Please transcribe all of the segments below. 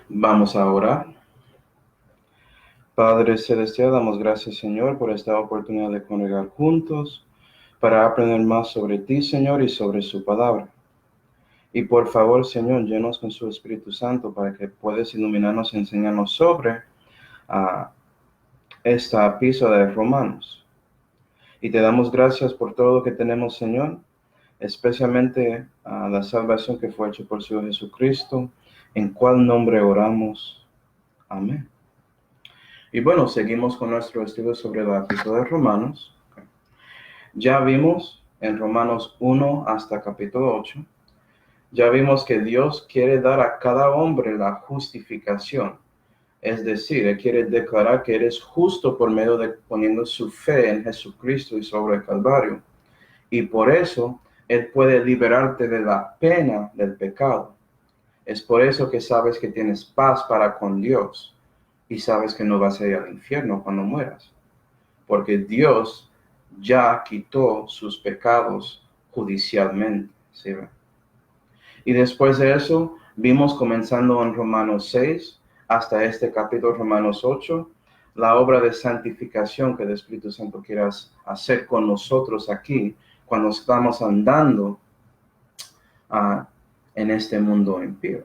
Vamos a orar. Padre Celestial, damos gracias, Señor, por esta oportunidad de congregar juntos para aprender más sobre ti, Señor, y sobre su palabra. Y por favor, Señor, llenos con su Espíritu Santo para que puedas iluminarnos y enseñarnos sobre esta epístola de Romanos. Y te damos gracias por todo lo que tenemos, Señor, especialmente a la salvación que fue hecha por su Hijo Jesucristo, en cual nombre oramos. Amén. Y bueno, seguimos con nuestro estudio sobre la epístola de Romanos. Ya vimos en Romanos 1 hasta capítulo 8, ya vimos que Dios quiere dar a cada hombre la justificación. Es decir, Él quiere declarar que eres justo por medio de poniendo su fe en Jesucristo y sobre el Calvario. Y por eso Él puede liberarte de la pena del pecado. Es por eso que sabes que tienes paz para con Dios y sabes que no vas a ir al infierno cuando mueras. Porque Dios ya quitó sus pecados judicialmente. ¿Sí? Y después de eso, vimos comenzando en Romanos 6 hasta este capítulo, Romanos 8, la obra de santificación que el Espíritu Santo quiere hacer con nosotros aquí cuando estamos andando en este mundo impío.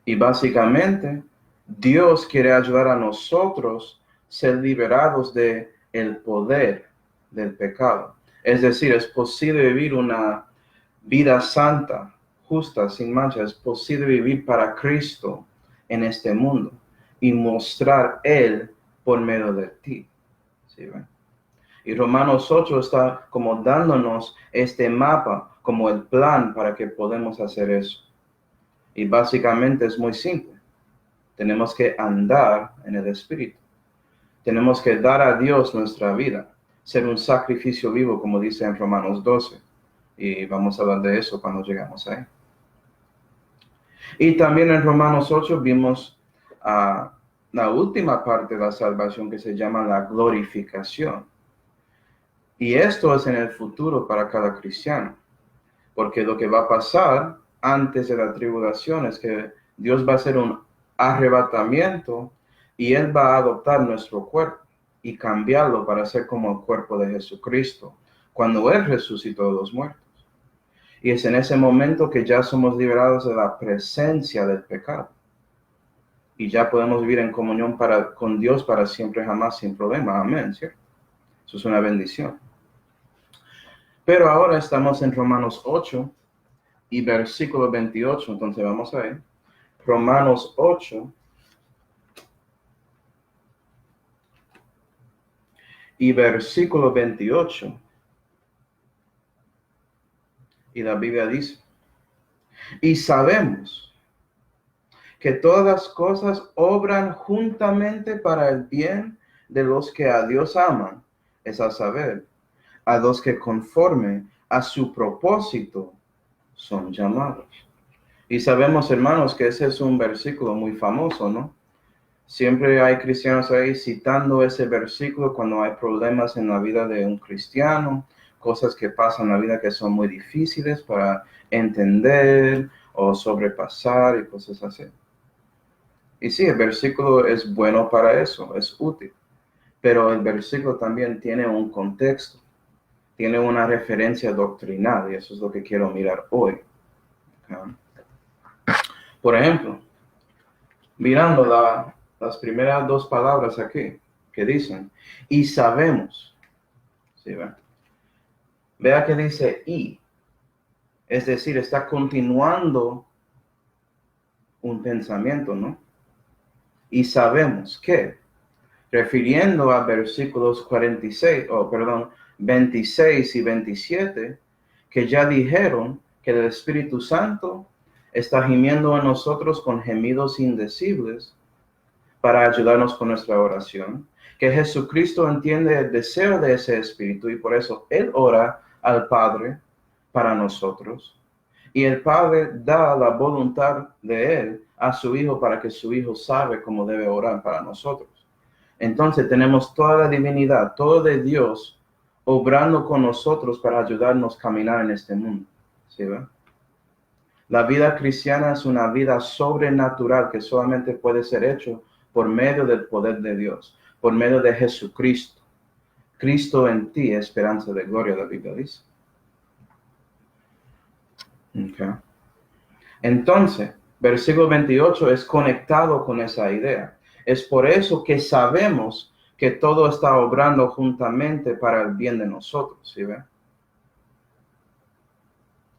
Y básicamente, Dios quiere ayudar a nosotros a ser liberados de el poder del pecado. Es decir, es posible vivir una vida santa, justa, sin mancha. Es posible vivir para Cristo en este mundo y mostrar Él por medio de ti. ¿Sí ven? Y Romanos 8 está como dándonos este mapa, como el plan para que podamos hacer eso. Y básicamente es muy simple. Tenemos que andar en el Espíritu. Tenemos que dar a Dios nuestra vida, ser un sacrificio vivo, como dice en Romanos 12. Y vamos a hablar de eso cuando llegamos ahí. Y también en Romanos 8 vimos la última parte de la salvación que se llama la glorificación. Y esto es en el futuro para cada cristiano. Porque lo que va a pasar antes de la tribulación es que Dios va a hacer un arrebatamiento y Él va a adoptar nuestro cuerpo y cambiarlo para ser como el cuerpo de Jesucristo, cuando Él resucitó de los muertos. Y es en ese momento que ya somos liberados de la presencia del pecado. Y ya podemos vivir en comunión con Dios para siempre, jamás, sin problema. Amén, ¿cierto? Eso es una bendición. Pero ahora estamos en Romanos 8 y versículo 28. Entonces vamos a ver. Romanos 8 y versículo 28. Y la Biblia dice, y sabemos que todas las cosas obran juntamente para el bien de los que a Dios aman, es a saber, a los que conforme a su propósito son llamados. Y sabemos, hermanos, que ese es un versículo muy famoso, ¿no? Siempre hay cristianos ahí citando ese versículo cuando hay problemas en la vida de un cristiano, cosas que pasan en la vida que son muy difíciles para entender o sobrepasar y cosas así. Y sí, el versículo es bueno para eso, es útil, pero el versículo también tiene un contexto, tiene una referencia doctrinal y eso es lo que quiero mirar hoy. ¿Okay? Por ejemplo, mirando las primeras dos palabras aquí, que dicen, y sabemos, ¿sí ve? Vea que dice y, es decir, está continuando un pensamiento, ¿no? Y sabemos que, refiriendo a versículos 26 y 27, que ya dijeron que el Espíritu Santo está gimiendo en nosotros con gemidos indecibles para ayudarnos con nuestra oración, que Jesucristo entiende el deseo de ese Espíritu y por eso Él ora al Padre para nosotros. Y el Padre da la voluntad de Él a su Hijo para que su Hijo sabe cómo debe orar para nosotros. Entonces tenemos toda la divinidad, todo de Dios, obrando con nosotros para ayudarnos a caminar en este mundo. ¿Sí ve? La vida cristiana es una vida sobrenatural que solamente puede ser hecho por medio del poder de Dios, por medio de Jesucristo. Cristo en ti, esperanza de gloria, la Biblia dice. Okay. Entonces, versículo 28 es conectado con esa idea. Es por eso que sabemos que todo está obrando juntamente para el bien de nosotros, ¿sí ven?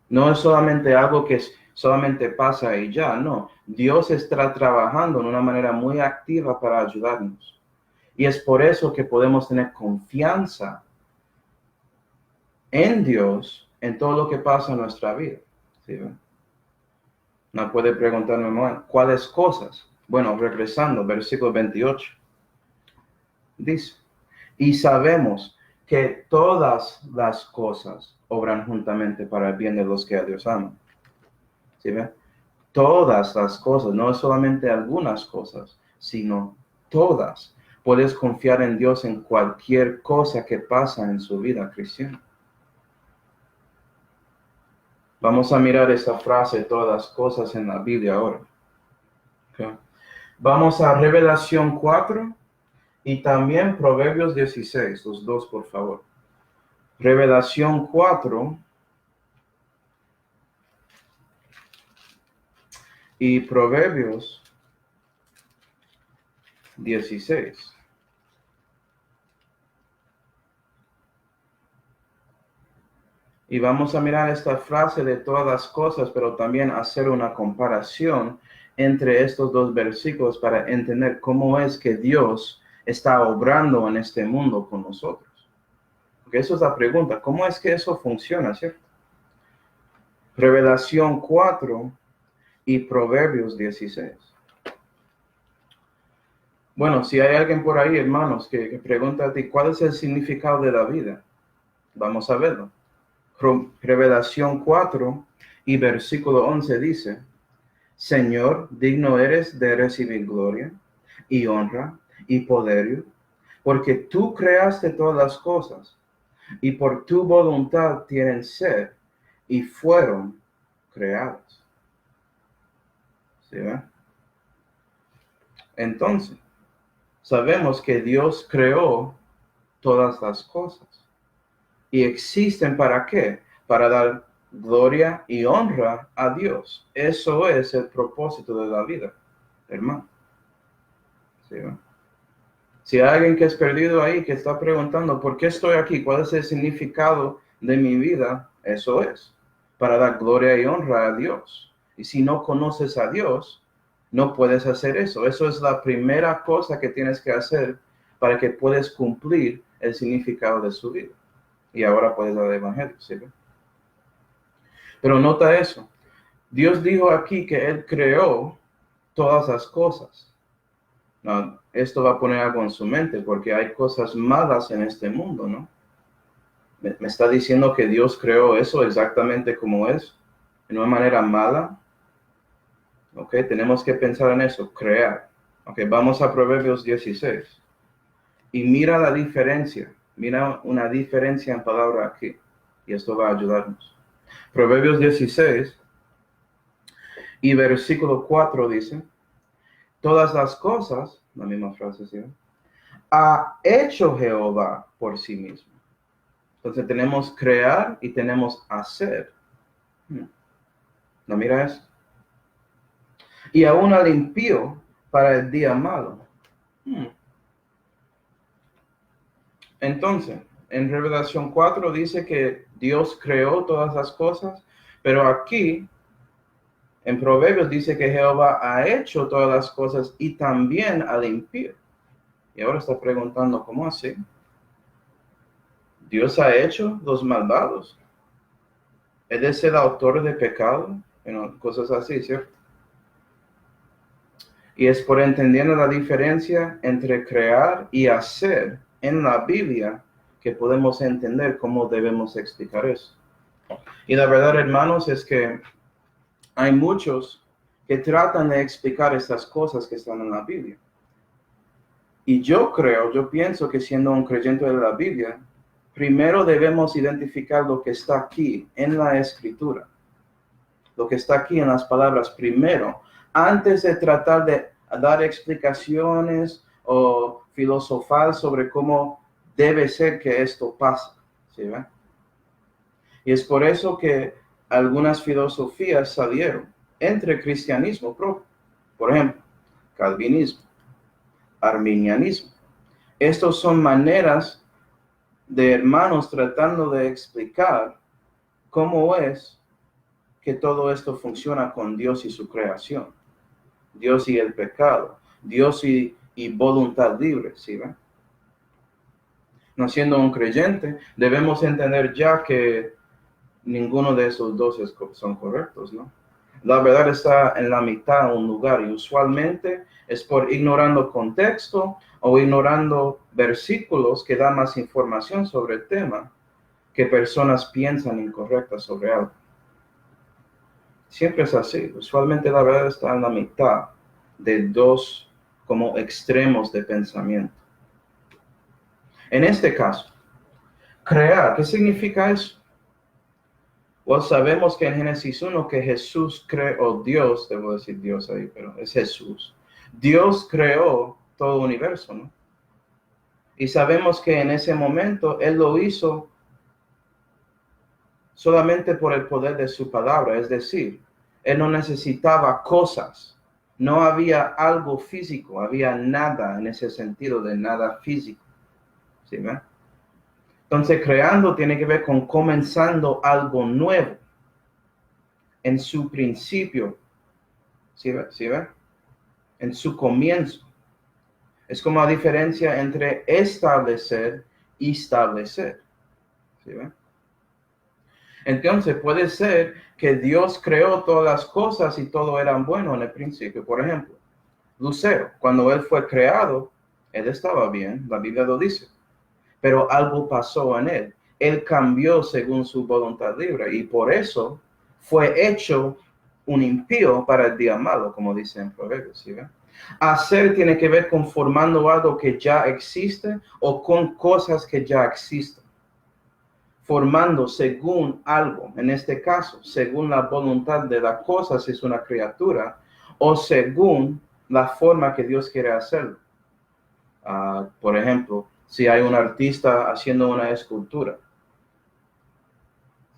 No es solamente algo que solamente pasa y ya, no. Dios está trabajando de una manera muy activa para ayudarnos. Y es por eso que podemos tener confianza en Dios, en todo lo que pasa en nuestra vida, ¿sí ven? No puede preguntarme, ¿cuáles cosas? Bueno, regresando, versículo 28. Dice, y sabemos que todas las cosas obran juntamente para el bien de los que a Dios aman. ¿Sí ven? Todas las cosas, no solamente algunas cosas, sino todas. Puedes confiar en Dios en cualquier cosa que pasa en su vida cristiana. Vamos a mirar esa frase, todas las cosas en la Biblia ahora. Okay. Vamos a Revelación 4 y también Proverbios 16, los dos por favor. Revelación 4 y Proverbios 16. Y vamos a mirar esta frase de todas las cosas, pero también hacer una comparación entre estos dos versículos para entender cómo es que Dios está obrando en este mundo con nosotros. Porque eso es la pregunta, ¿cómo es que eso funciona, cierto? Revelación 4 y Proverbios 16. Bueno, si hay alguien por ahí, hermanos, que pregunta a ti, ¿cuál es el significado de la vida? Vamos a verlo. Revelación 4 y versículo 11 dice, Señor, digno eres de recibir gloria y honra y poder, porque tú creaste todas las cosas, y por tu voluntad tienen ser y fueron creadas. ¿Sí ven? Entonces, sabemos que Dios creó todas las cosas. ¿Y existen para qué? Para dar gloria y honra a Dios. Eso es el propósito de la vida, hermano. ¿Sí, no? Si hay alguien que es perdido ahí, que está preguntando, ¿por qué estoy aquí? ¿Cuál es el significado de mi vida? Eso es, para dar gloria y honra a Dios. Y si no conoces a Dios, no puedes hacer eso. Eso es la primera cosa que tienes que hacer para que puedas cumplir el significado de su vida. Y ahora puedes dar el evangelio, ¿sí? Pero nota eso. Dios dijo aquí que Él creó todas las cosas. No, esto va a poner algo en su mente porque hay cosas malas en este mundo, ¿no? Me está diciendo que Dios creó eso exactamente como es, de una manera mala. Ok, tenemos que pensar en eso, crear. Ok, vamos a Proverbios 16. Y mira la diferencia. Mira una diferencia en palabra aquí. Y esto va a ayudarnos. Proverbios 16 y versículo 4 dice, todas las cosas, la misma frase, ¿sí? Ha hecho Jehová por sí mismo. Entonces tenemos crear y tenemos hacer. No, mira eso. Y aún al impío para el día malo. Entonces, en Revelación 4 dice que Dios creó todas las cosas, pero aquí en Proverbios dice que Jehová ha hecho todas las cosas y también al impío. Y ahora está preguntando, ¿cómo así? Dios ha hecho los malvados. Él es el autor de pecado, cosas así, ¿cierto? Y es por entendiendo la diferencia entre crear y hacer en la Biblia que podemos entender cómo debemos explicar eso. Y la verdad, hermanos, es que hay muchos que tratan de explicar estas cosas que están en la Biblia. Y yo pienso que siendo un creyente de la Biblia, primero debemos identificar lo que está aquí en la Escritura. lo que está aquí en las palabras primero, antes de tratar de dar explicaciones o filosofar sobre cómo debe ser que esto pase. ¿Sí ven? Y es por eso que algunas filosofías salieron entre cristianismo propio. Por ejemplo, calvinismo, arminianismo. Estos son maneras de hermanos tratando de explicar cómo es que todo esto funciona con Dios y su creación, Dios y el pecado, Dios y voluntad libre, ¿sí ven? No siendo un creyente, debemos entender ya que ninguno de esos dos son correctos, ¿no? La verdad está en la mitad, un lugar, y usualmente es por ignorando contexto o ignorando versículos que dan más información sobre el tema que personas piensan incorrectas sobre algo. Siempre es así. Usualmente la verdad está en la mitad de dos como extremos de pensamiento. En este caso, crear, ¿qué significa eso? Well, sabemos que en Génesis 1 que Jesús creó, Dios, debo decir Dios ahí, pero es Jesús. Dios creó todo el universo, ¿no? Y sabemos que en ese momento Él lo hizo solamente por el poder de su palabra, es decir, Él no necesitaba cosas, no había algo físico, había nada en ese sentido de nada físico. ¿Sí ven? Entonces, creando tiene que ver con comenzando algo nuevo en su principio. ¿Sí ven? ¿Sí ven? En su comienzo. Es como la diferencia entre establecer y establecer. ¿Sí ven? Entonces puede ser que Dios creó todas las cosas y todo era bueno en el principio. Por ejemplo, Lucero, cuando él fue creado, él estaba bien, la Biblia lo dice, pero algo pasó en él. Él cambió según su voluntad libre y por eso fue hecho un impío para el día malo, como dice en Proverbios. ¿Sí ven? Hacer tiene que ver con formando algo que ya existe o con cosas que ya existen. Formando según algo, en este caso, según la voluntad de la cosa, si es una criatura, o según la forma que Dios quiere hacerlo. Por ejemplo, si hay un artista haciendo una escultura,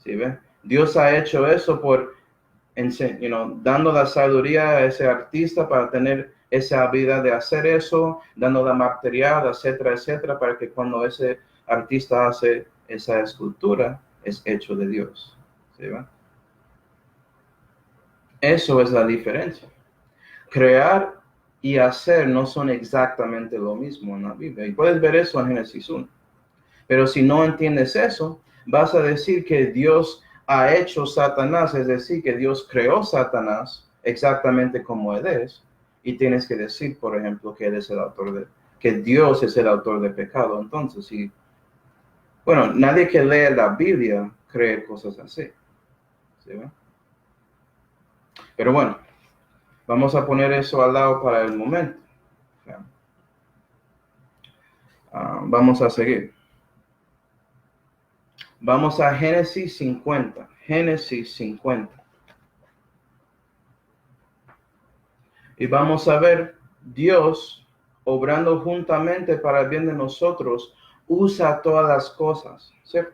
¿sí ve? Dios ha hecho eso por, dando la sabiduría a ese artista para tener esa habilidad de hacer eso, dando la material, etcétera, etcétera, para que cuando ese artista hace esa escultura, es hecho de Dios. ¿Sí ve? Eso es la diferencia. Crear y hacer no son exactamente lo mismo en la Biblia. Y puedes ver eso en Génesis 1. Pero si no entiendes eso, vas a decir que Dios ha hecho Satanás, es decir, que Dios creó Satanás exactamente como él es. Y tienes que decir, por ejemplo, que él es el autor que Dios es el autor del pecado. Entonces, sí. Bueno, nadie que lee la Biblia cree cosas así. ¿Sí? Pero bueno, vamos a poner eso al lado para el momento. Vamos a seguir. Vamos a Génesis 50. Génesis 50. Y vamos a ver Dios obrando juntamente para el bien de nosotros, usa todas las cosas, ¿cierto?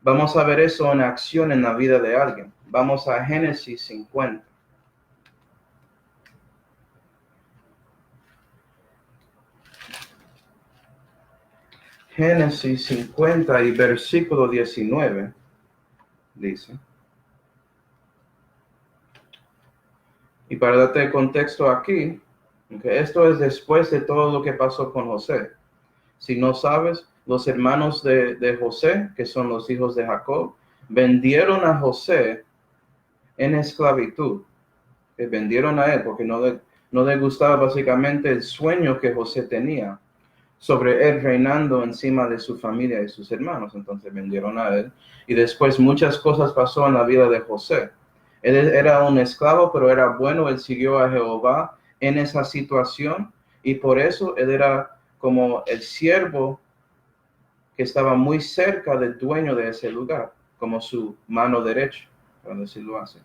Vamos a ver eso en acción en la vida de alguien. Vamos a Génesis 50. Génesis 50 y versículo 19 dice. Y para darte el contexto aquí, okay, esto es después de todo lo que pasó con José. Si no sabes, los hermanos de José, que son los hijos de Jacob, vendieron a José en esclavitud. Vendieron a él porque no le gustaba básicamente el sueño que José tenía sobre él reinando encima de su familia y sus hermanos. Entonces vendieron a él. Y después muchas cosas pasó en la vida de José. Él era un esclavo, pero era bueno. Él siguió a Jehová en esa situación. Y por eso él era como el siervo que estaba muy cerca del dueño de ese lugar, como su mano derecha, para decirlo así.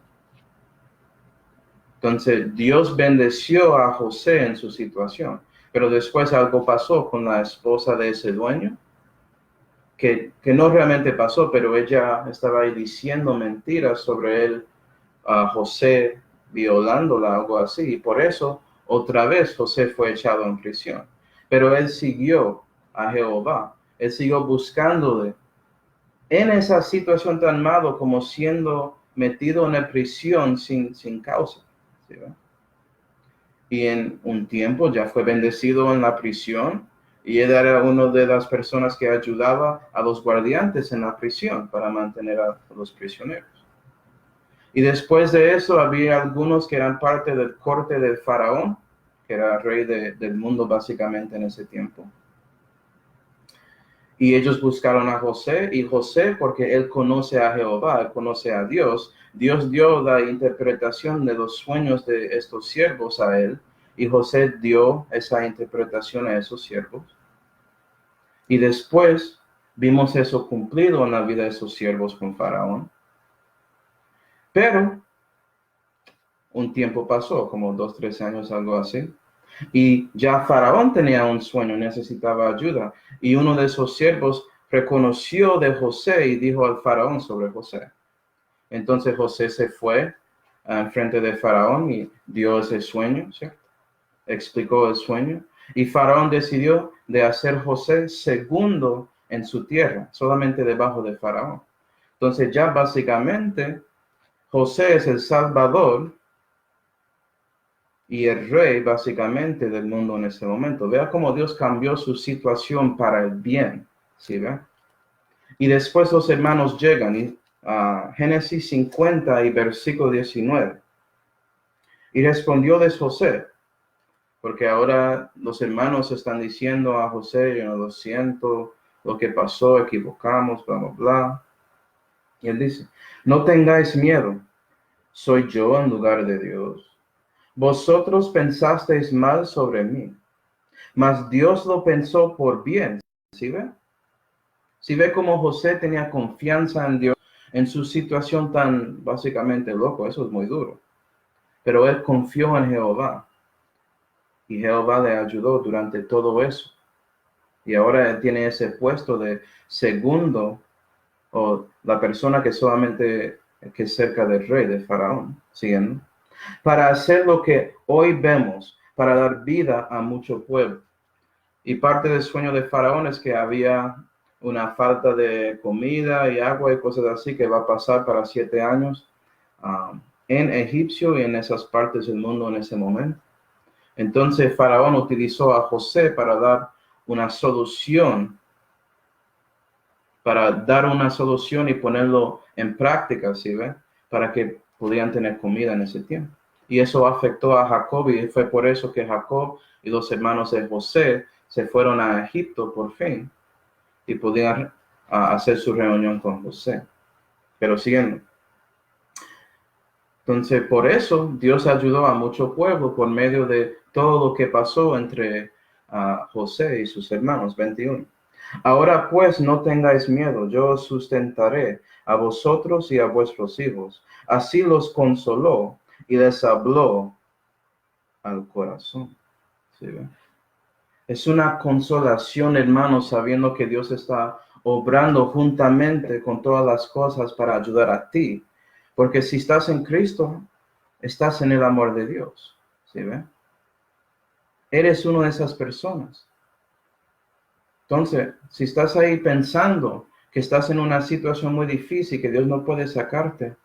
Entonces Dios bendeció a José en su situación, pero después algo pasó con la esposa de ese dueño, que no realmente pasó, pero ella estaba ahí diciendo mentiras sobre él, a José violándola, algo así, y por eso otra vez José fue echado en prisión. Pero él siguió a Jehová, él siguió buscándole en esa situación tan malo como siendo metido en la prisión sin causa. ¿Sí, ve? Y en un tiempo ya fue bendecido en la prisión, y él era una de las personas que ayudaba a los guardianes en la prisión para mantener a los prisioneros. Y después de eso había algunos que eran parte del corte del faraón, que era rey del mundo básicamente en ese tiempo. Y ellos buscaron a José, y José, porque él conoce a Jehová, él conoce a Dios, Dios dio la interpretación de los sueños de estos siervos a él, y José dio esa interpretación a esos siervos. Y después vimos eso cumplido en la vida de esos siervos con Faraón. Pero un tiempo pasó, como 2, 3 años, algo así. Y ya Faraón tenía un sueño, necesitaba ayuda. Y uno de esos siervos reconoció de José y dijo al Faraón sobre José. Entonces José se fue en frente de Faraón y dio ese sueño, ¿cierto? Explicó el sueño. Y Faraón decidió de hacer José segundo en su tierra, solamente debajo de Faraón. Entonces ya básicamente José es el salvador y el rey básicamente del mundo en ese momento. Vea cómo Dios cambió su situación para el bien, ¿sí ve? Y después los hermanos llegan a Génesis 50 y versículo 19. Y respondió de José, porque ahora los hermanos están diciendo a José: yo no lo siento, lo que pasó, equivocamos, bla, bla, bla. Y él dice: no tengáis miedo, soy yo en lugar de Dios. Vosotros pensasteis mal sobre mí, mas Dios lo pensó por bien. ¿Sí ve? ¿Sí ve cómo José tenía confianza en Dios en su situación tan básicamente loco? Eso es muy duro. Pero él confió en Jehová, y Jehová le ayudó durante todo eso. Y ahora él tiene ese puesto de segundo, o la persona que solamente que es cerca del rey, de Faraón, siguiendo, para hacer lo que hoy vemos, para dar vida a mucho pueblo. Y parte del sueño de Faraón es que había una falta de comida y agua y cosas así que va a pasar para 7 años en Egipcio y en esas partes del mundo en ese momento. Entonces Faraón utilizó a José para dar una solución, y ponerlo en práctica, ¿sí ve? Para que pudieran tener comida en ese tiempo. Y eso afectó a Jacob, y fue por eso que Jacob y los hermanos de José se fueron a Egipto por fin y pudieron hacer su reunión con José. Pero siguiendo. Entonces, por eso Dios ayudó a mucho pueblo por medio de todo lo que pasó entre José y sus hermanos. 21. Ahora pues no tengáis miedo, yo os sustentaré a vosotros y a vuestros hijos. Así los consoló y les habló al corazón. ¿Sí ven? Es una consolación, hermanos, sabiendo que Dios está obrando juntamente con todas las cosas para ayudar a ti. Porque si estás en Cristo, estás en el amor de Dios. ¿Sí ven? Eres una de esas personas. Entonces, si estás ahí pensando que estás en una situación muy difícil, que Dios no puede sacarte,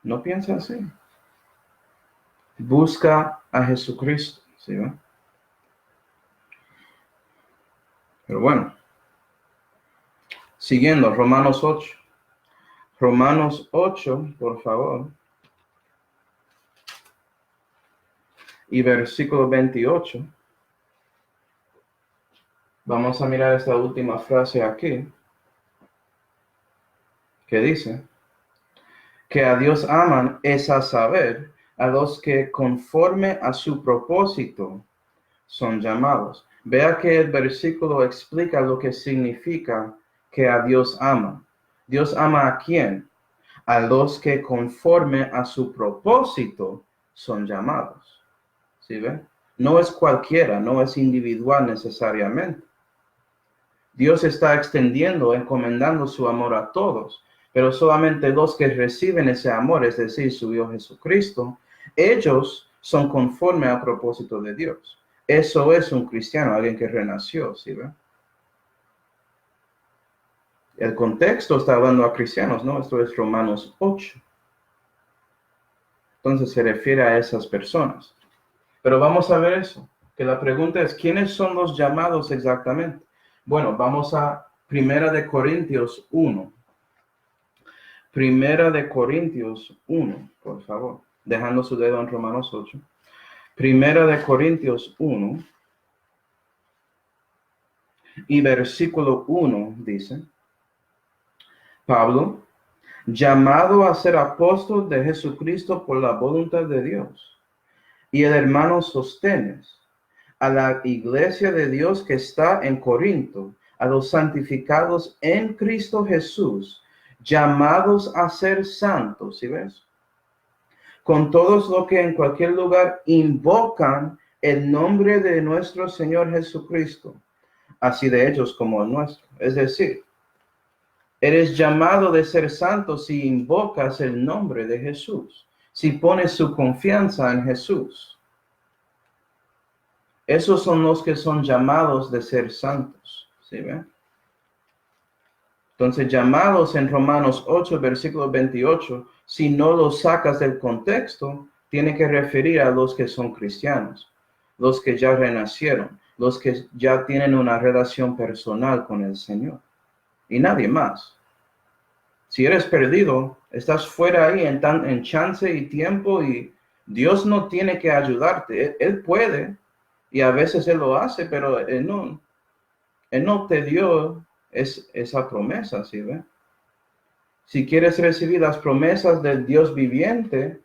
no piensa así. Busca a Jesucristo, ¿sí ve? Pero bueno, siguiendo, Romanos 8. Romanos 8, por favor. Y versículo 28. Vamos a mirar esta última frase aquí, que dice que a Dios aman, es a saber, a los que conforme a su propósito son llamados. Vea que el versículo explica lo que significa que a Dios ama. ¿Dios ama a quién? A los que conforme a su propósito son llamados. ¿Sí ven? No es cualquiera, no es individual necesariamente. Dios está extendiendo, encomendando su amor a todos, pero solamente los que reciben ese amor, es decir, su Hijo Jesucristo, ellos son conforme al propósito de Dios. Eso es un cristiano, alguien que renació, ¿sí ven? El contexto está hablando a cristianos, ¿no? Esto es Romanos 8. Entonces se refiere a esas personas. Pero vamos a ver eso, que la pregunta es, ¿quiénes son los llamados exactamente? Bueno, vamos a Primera de Corintios 1. Primera de Corintios 1, por favor, dejando su dedo en Romanos 8. Primera de Corintios 1 y versículo 1 dice, Pablo, llamado a ser apóstol de Jesucristo por la voluntad de Dios, y el hermano Sostenes, a la iglesia de Dios que está en Corinto, a los santificados en Cristo Jesús, llamados a ser santos, ¿sí ves? Con todos los que en cualquier lugar invocan el nombre de nuestro Señor Jesucristo, así de ellos como el nuestro. Es decir, eres llamado de ser santo si invocas el nombre de Jesús, si pones su confianza en Jesús. Esos son los que son llamados de ser santos. ¿Sí ven? Entonces, llamados en Romanos 8, versículo 28, si no los sacas del contexto, tiene que referir a los que son cristianos, los que ya renacieron, los que ya tienen una relación personal con el Señor. Y nadie más. Si eres perdido, estás fuera ahí en chance y tiempo y Dios no tiene que ayudarte. Él puede y a veces Él lo hace, pero Él no te dio esa promesa, ¿sí ve? Si quieres recibir las promesas del Dios viviente,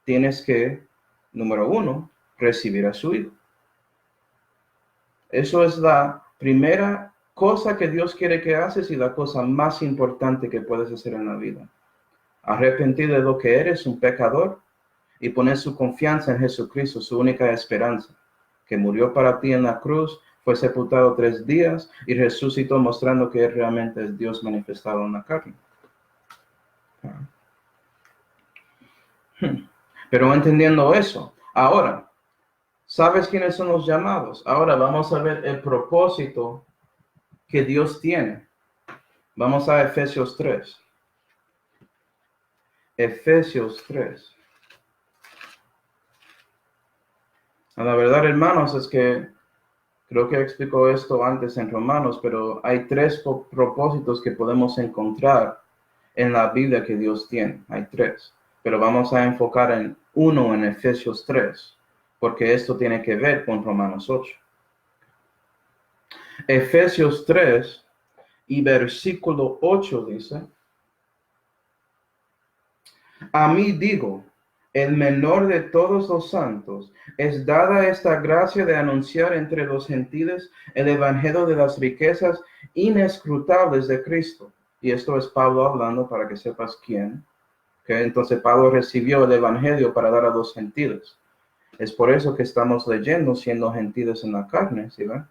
tienes que, número 1, recibir a su Hijo. Eso es la primera cosa que Dios quiere que haces y la cosa más importante que puedes hacer en la vida. Arrepentir de lo que eres, un pecador, y poner su confianza en Jesucristo, su única esperanza, que murió para ti en la cruz, fue sepultado 3 días y resucitó mostrando que Él realmente es Dios manifestado en la carne. Pero entendiendo eso, ahora, ¿sabes quiénes son los llamados? Ahora vamos a ver el propósito que Dios tiene. Vamos a Efesios 3. Efesios 3. La verdad, hermanos, es que creo que explico esto antes en Romanos, pero hay 3 propósitos que podemos encontrar en la Biblia que Dios tiene. Hay 3, pero vamos a enfocar en uno en Efesios 3, porque esto tiene que ver con Romanos 8. Efesios 3 y versículo 8 dice, a mí digo, el menor de todos los santos, es dada esta gracia de anunciar entre los gentiles el evangelio de las riquezas inescrutables de Cristo. Y esto es Pablo hablando para que sepas quién. ¿Okay? Entonces Pablo recibió el evangelio para dar a los gentiles. Es por eso que estamos leyendo, siendo gentiles en la carne, ¿sí ven?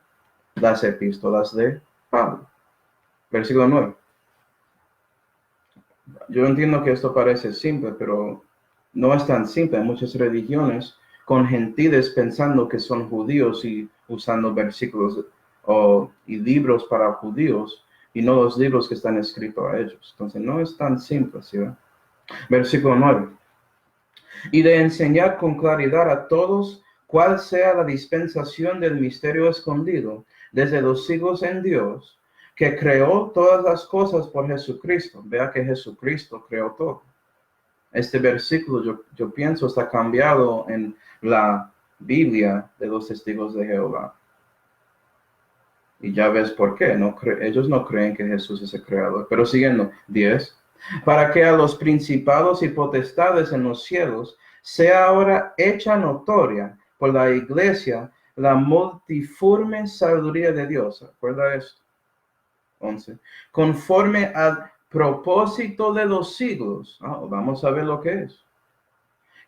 Las epístolas de Pablo. Versículo 9. Yo entiendo que esto parece simple, pero no es tan simple. Hay muchas religiones con gentiles pensando que son judíos y usando versículos y libros para judíos y no los libros que están escritos a ellos. Entonces no es tan simple, ¿sí? Versículo 9. Y de enseñar con claridad a todos cuál sea la dispensación del misterio escondido desde los siglos en Dios, que creó todas las cosas por Jesucristo. Vea que Jesucristo creó todo. Este versículo yo pienso está cambiado en la Biblia de los testigos de Jehová. Y ya ves por qué. Ellos no creen que Jesús es el creador. Pero siguiendo, 10. Para que a los principados y potestades en los cielos sea ahora hecha notoria por la iglesia la multiforme sabiduría de Dios. ¿Recuerda esto? 11. Conforme al propósito de los siglos. Vamos a ver lo que es.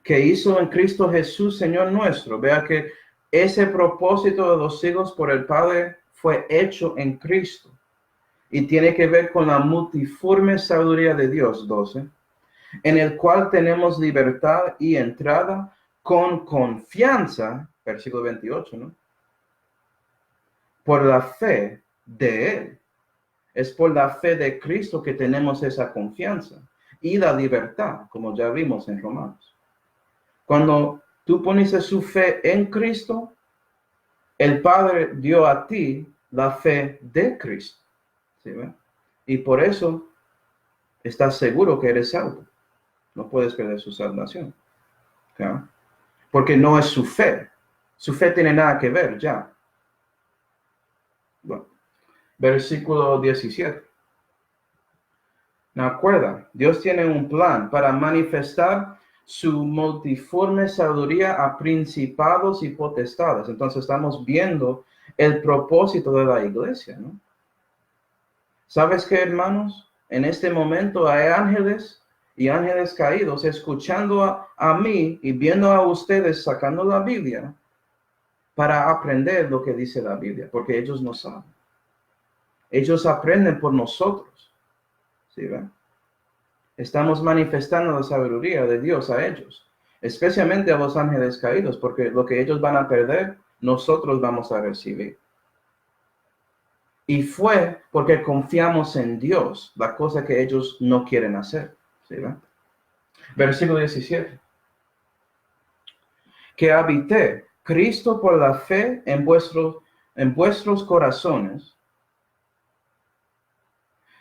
que hizo en Cristo Jesús, Señor nuestro. Vea que ese propósito de los siglos por el Padre fue hecho en Cristo y tiene que ver con la multiforme sabiduría de Dios, 12, en el cual tenemos libertad y entrada con confianza, versículo 28, ¿no? Por la fe de Él. Es por la fe de Cristo que tenemos esa confianza y la libertad, como ya vimos en Romanos. Cuando tú pones su fe en Cristo, el Padre dio a ti la fe de Cristo. ¿Sí ve? Y por eso estás seguro que eres salvo. No puedes perder su salvación. ¿Okay? Porque no es su fe. Su fe tiene nada que ver ya. Bueno, versículo 17. ¿No acuerda? Dios tiene un plan para manifestar su multiforme sabiduría a principados y potestades. Entonces estamos viendo el propósito de la iglesia, ¿no? ¿Sabes qué, hermanos? En este momento hay ángeles y ángeles caídos escuchando a mí y viendo a ustedes sacando la Biblia para aprender lo que dice la Biblia, porque ellos no saben. Ellos aprenden por nosotros. ¿Sí ven? Estamos manifestando la sabiduría de Dios a ellos, especialmente a los ángeles caídos, porque lo que ellos van a perder, nosotros vamos a recibir. Y fue porque confiamos en Dios, la cosa que ellos no quieren hacer. ¿Sí, ¿verdad? Versículo 17. Que habite Cristo por la fe en vuestros corazones,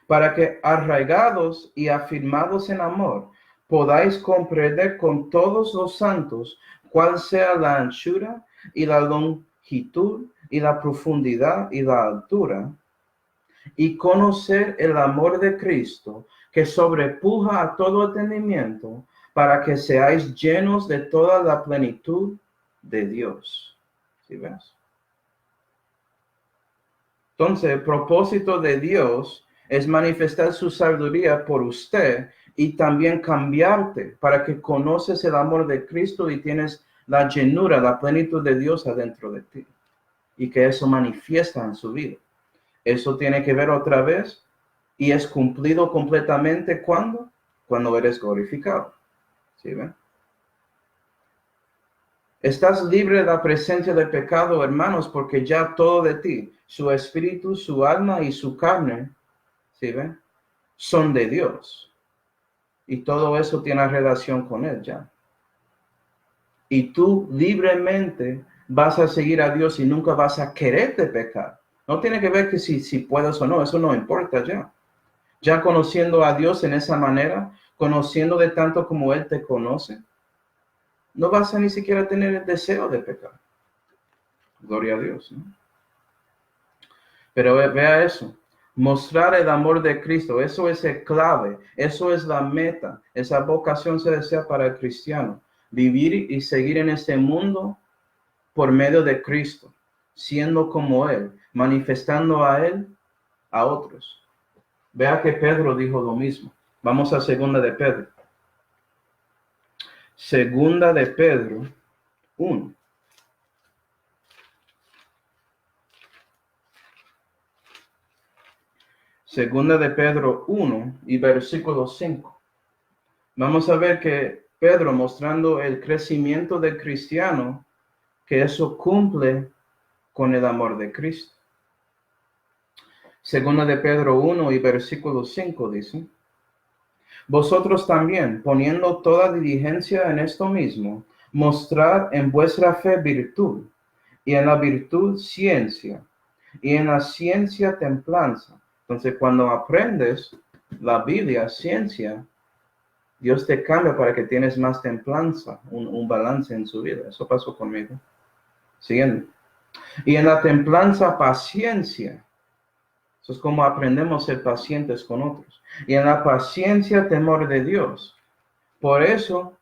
para que arraigados y afirmados en amor, podáis comprender con todos los santos cuál sea la anchura y la longitud y la profundidad y la altura, y conocer el amor de Cristo que sobrepuja a todo entendimiento, para que seáis llenos de toda la plenitud de Dios. ¿Sí ves? Entonces, el propósito de Dios es manifestar su sabiduría por usted y también cambiarte para que conoces el amor de Cristo y tienes la llenura, la plenitud de Dios adentro de ti. Y que eso manifiesta en su vida. Eso tiene que ver otra vez y es cumplido completamente cuando eres glorificado. ¿Sí ven? Estás libre de la presencia del pecado, hermanos, porque ya todo de ti, su espíritu, su alma y su carne, ¿sí ven? Son de Dios. Y todo eso tiene relación con Él ya. Y tú libremente vas a seguir a Dios y nunca vas a quererte pecar. No tiene que ver que si puedes o no, eso no importa ya. Ya conociendo a Dios en esa manera, conociendo de tanto como Él te conoce, no vas a ni siquiera tener el deseo de pecar. Gloria a Dios, ¿no? Pero vea eso. Mostrar el amor de Cristo, eso es el clave, eso es la meta, esa vocación se desea para el cristiano. Vivir y seguir en este mundo por medio de Cristo, siendo como Él, manifestando a Él a otros. Vea que Pedro dijo lo mismo. Vamos a segunda de Pedro. Segunda de Pedro 1. Segunda de Pedro 1 y versículo 5. Vamos a ver que Pedro mostrando el crecimiento del cristiano, que eso cumple con el amor de Cristo. Segunda de Pedro 1 y versículo 5 dice: vosotros también, poniendo toda diligencia en esto mismo, mostrad en vuestra fe virtud, y en la virtud ciencia, y en la ciencia templanza. Entonces, cuando aprendes la Biblia, ciencia, Dios te cambia para que tienes más templanza, un balance en su vida. Eso pasó conmigo. Siguiendo. Y en la templanza, paciencia. Eso es como aprendemos a ser pacientes con otros. Y en la paciencia, temor de Dios. Por eso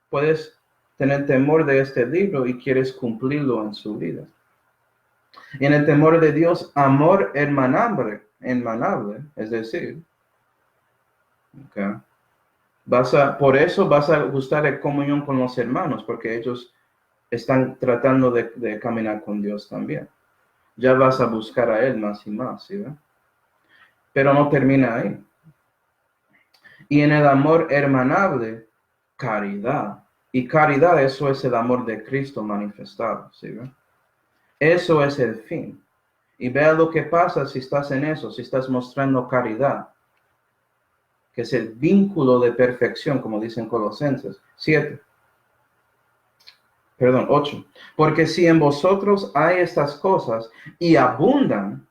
puedes tener temor de este libro y quieres cumplirlo en su vida. Y en el temor de Dios, amor hermanable, es decir, Por eso vas a gustar de comunión con los hermanos, porque ellos están tratando de caminar con Dios también. Ya vas a buscar a Él más y más, ¿sí? Pero no termina ahí. Y en el amor hermanable, caridad. Y caridad, eso es el amor de Cristo manifestado, ¿sí? Eso es el fin. Y vea lo que pasa si estás en eso, si estás mostrando caridad, que es el vínculo de perfección, como dicen Colosenses 8. Porque si en vosotros hay estas cosas y abundan,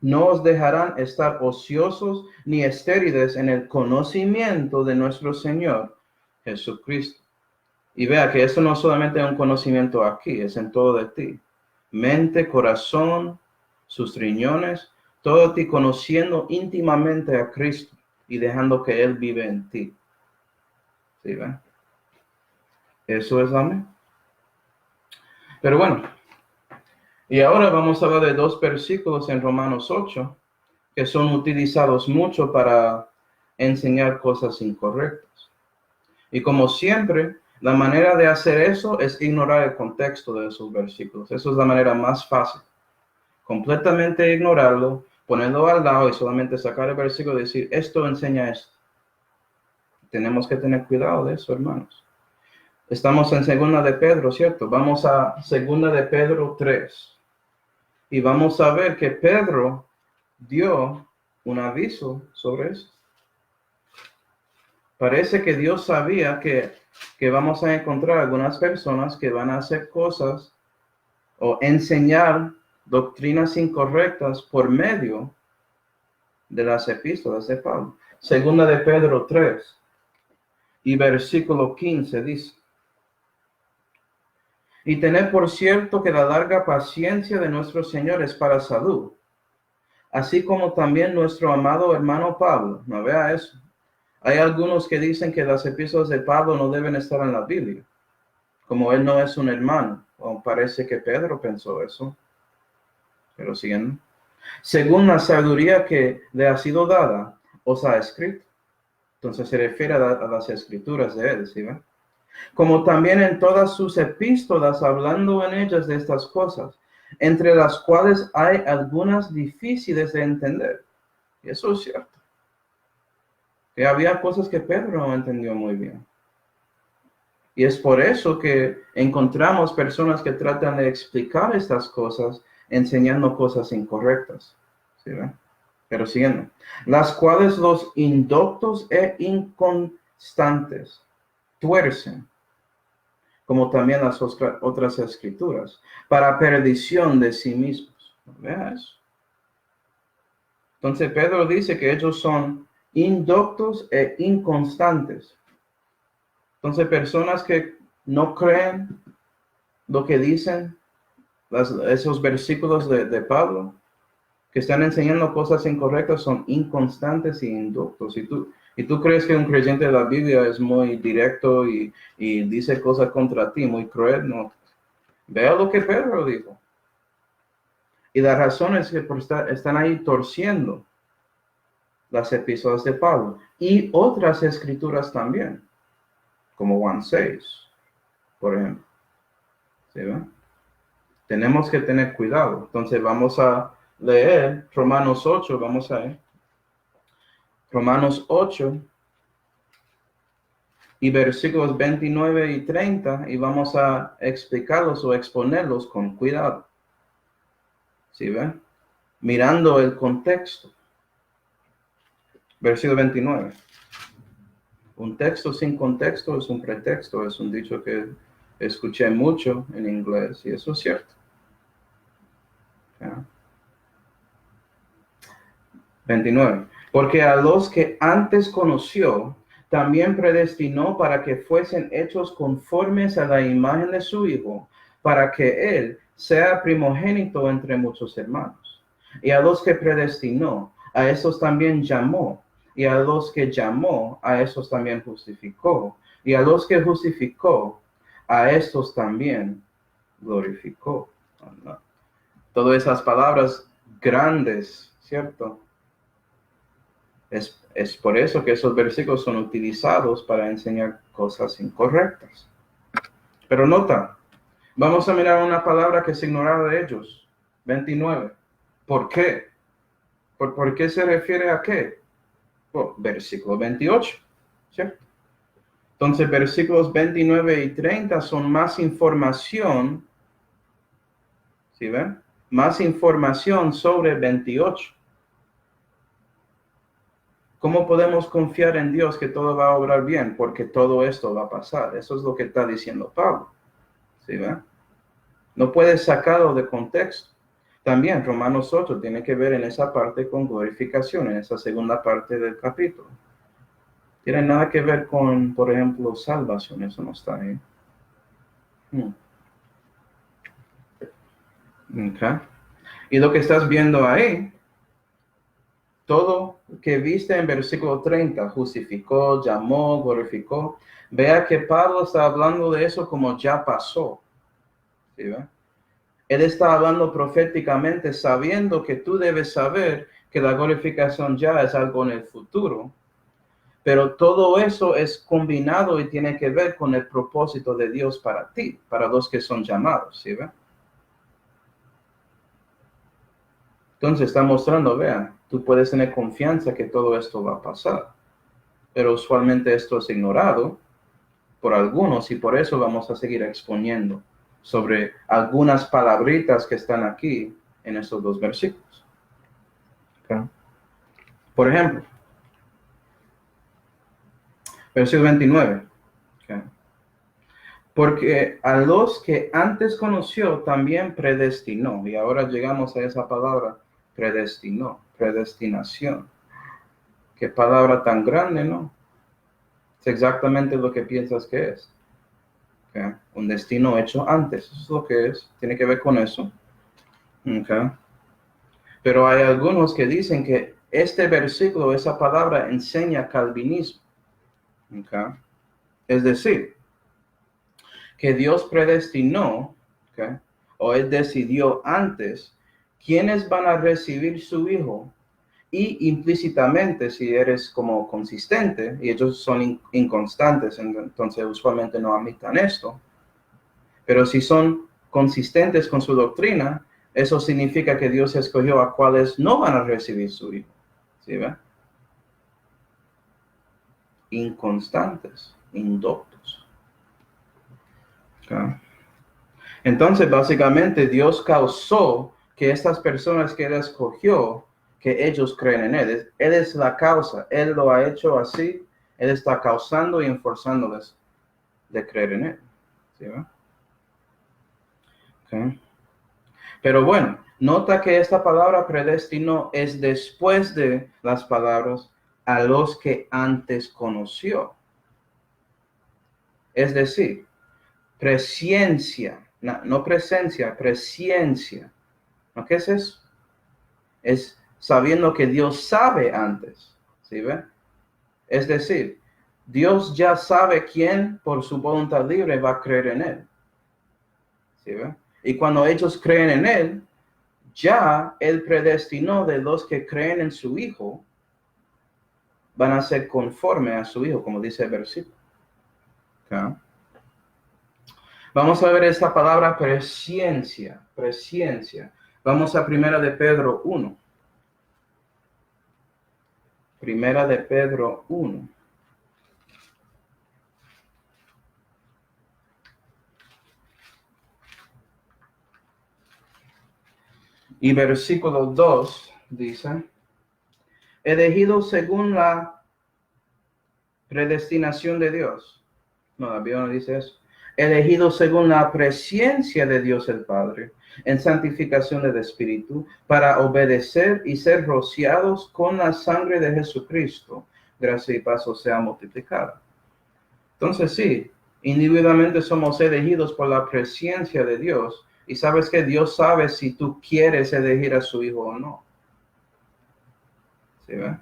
no os dejarán estar ociosos ni estériles en el conocimiento de nuestro Señor Jesucristo. Y vea que eso no solamente es un conocimiento aquí, es en todo de ti. Mente, corazón, sus riñones, todo ti conociendo íntimamente a Cristo y dejando que Él vive en ti. ¿Sí ven? Eso es amén. Pero bueno, y ahora vamos a hablar de 2 versículos en Romanos 8 que son utilizados mucho para enseñar cosas incorrectas. Y como siempre, la manera de hacer eso es ignorar el contexto de esos versículos. Eso es la manera más fácil. Completamente ignorarlo, ponerlo al lado y solamente sacar el versículo y decir, esto enseña esto. Tenemos que tener cuidado de eso, hermanos. Estamos en Segunda de Pedro, ¿cierto? Vamos a Segunda de Pedro 3. Y vamos a ver que Pedro dio un aviso sobre eso. Parece que Dios sabía que vamos a encontrar algunas personas que van a hacer cosas o enseñar doctrinas incorrectas por medio de las epístolas de Pablo. Segunda de Pedro 3 y versículo 15 dice, y tened por cierto que la larga paciencia de nuestro Señor es para salud, así como también nuestro amado hermano Pablo. No vea eso. Hay algunos que dicen que las epístolas de Pablo no deben estar en la Biblia, como él no es un hermano. O parece que Pedro pensó eso. Pero siguiendo. Según la sabiduría que le ha sido dada, os ha escrito. Entonces se refiere a las escrituras de él, ¿sí ven? Como también en todas sus epístolas, hablando en ellas de estas cosas, entre las cuales hay algunas difíciles de entender. Y eso es cierto. Que había cosas que Pedro no entendió muy bien. Y es por eso que encontramos personas que tratan de explicar estas cosas enseñando cosas incorrectas. ¿Sí ven? Pero siguiendo. Las cuales los indoctos e inconstantes tuercen, como también las otras escrituras, para perdición de sí mismos. ¿Vea eso? Entonces Pedro dice que ellos son indoctos e inconstantes. Entonces personas que no creen lo que dicen esos versículos de Pablo, que están enseñando cosas incorrectas, son inconstantes y inductos. Y tú crees que un creyente de la Biblia es muy directo y dice cosas contra ti, muy cruel, no. Vea lo que Pedro dijo. Y la razón es que están ahí torciendo las epístolas de Pablo y otras escrituras también, como Juan 6, por ejemplo. ¿Sí ven? Tenemos que tener cuidado. Entonces vamos a leer Romanos 8, vamos a ver. Romanos 8 y versículos 29 y 30 y vamos a explicarlos o exponerlos con cuidado. ¿Sí ven? Mirando el contexto. Versículo 29. Un texto sin contexto es un pretexto, es un dicho que escuché mucho en inglés y eso es cierto. ¿Ya? 29. Porque a los que antes conoció, también predestinó para que fuesen hechos conformes a la imagen de su Hijo, para que Él sea primogénito entre muchos hermanos. Y a los que predestinó, a esos también llamó. Y a los que llamó, a esos también justificó. Y a los que justificó, a estos también glorificó. Todas esas palabras grandes, ¿cierto? Es por eso que esos versículos son utilizados para enseñar cosas incorrectas. Pero nota, vamos a mirar una palabra que es ignorada de ellos. 29. ¿Por qué? ¿Por qué se refiere a qué? Oh, versículo 28, ¿cierto? Entonces, versículos 29 y 30 son más información, ¿sí ven? Más información sobre 28. ¿Cómo podemos confiar en Dios que todo va a obrar bien? Porque todo esto va a pasar. Eso es lo que está diciendo Pablo, ¿sí ven? No puedes sacarlo de contexto. También Romanos 8 tiene que ver en esa parte con glorificación, en esa segunda parte del capítulo. Tiene nada que ver con, por ejemplo, salvación, eso no está ahí. Okay. Y lo que estás viendo ahí, todo que viste en versículo 30, justificó, llamó, glorificó, vea que Pablo está hablando de eso como ya pasó. ¿Sí, ve? Él está hablando proféticamente sabiendo que tú debes saber que la glorificación ya es algo en el futuro. Pero todo eso es combinado y tiene que ver con el propósito de Dios para ti, para los que son llamados, ¿sí ve? Entonces está mostrando, vean, tú puedes tener confianza que todo esto va a pasar. Pero usualmente esto es ignorado por algunos y por eso vamos a seguir exponiendo sobre algunas palabritas que están aquí en estos dos versículos. ¿Okay? Por ejemplo, versículo 29. ¿Okay? Porque a los que antes conoció también predestinó. Y ahora llegamos a esa palabra, predestinó, predestinación. Qué palabra tan grande, ¿no? Es exactamente lo que piensas que es. ¿Okay? Un destino hecho antes, eso es lo que es. Tiene que ver con eso. ¿Okay? Pero hay algunos que dicen que este versículo, esa palabra, enseña calvinismo. ¿Okay? Es decir, que Dios predestinó, ¿okay? O Él decidió antes quiénes van a recibir su hijo y implícitamente, si eres como consistente, y ellos son inconstantes, entonces usualmente no admitan esto, pero si son consistentes con su doctrina, eso significa que Dios escogió a cuáles no van a recibir su hijo. ¿Sí ve? Inconstantes, indoctos. ¿Okay? Entonces, básicamente, Dios causó que estas personas que Él escogió, que ellos creen en Él. Él es la causa. Él lo ha hecho así. Él está causando y enforzándoles de creer en Él. ¿Sí ve? Okay. Pero bueno, nota que esta palabra predestinó es después de las palabras a los que antes conoció. Es decir, presciencia, no presencia, presciencia. ¿No? ¿Qué es eso? Es sabiendo que Dios sabe antes. ¿Sí ve? Es decir, Dios ya sabe quién por su voluntad libre va a creer en Él. ¿Sí ve? Y cuando ellos creen en Él, ya Él predestinó de los que creen en su Hijo, van a ser conforme a su Hijo, como dice el versículo. ¿Okay? Vamos a ver esta palabra presciencia, presciencia. Vamos a Primera de Pedro 1. Primera de Pedro 1. Y versículo 2 dice, elegido según la predestinación de Dios. No, la Biblia no dice eso. Elegido según la presciencia de Dios el Padre, en santificación del Espíritu, para obedecer y ser rociados con la sangre de Jesucristo. Gracia y paz sea multiplicada. Entonces sí, individualmente somos elegidos por la presciencia de Dios. Y sabes que Dios sabe si tú quieres elegir a su Hijo o no. ¿Sí ve?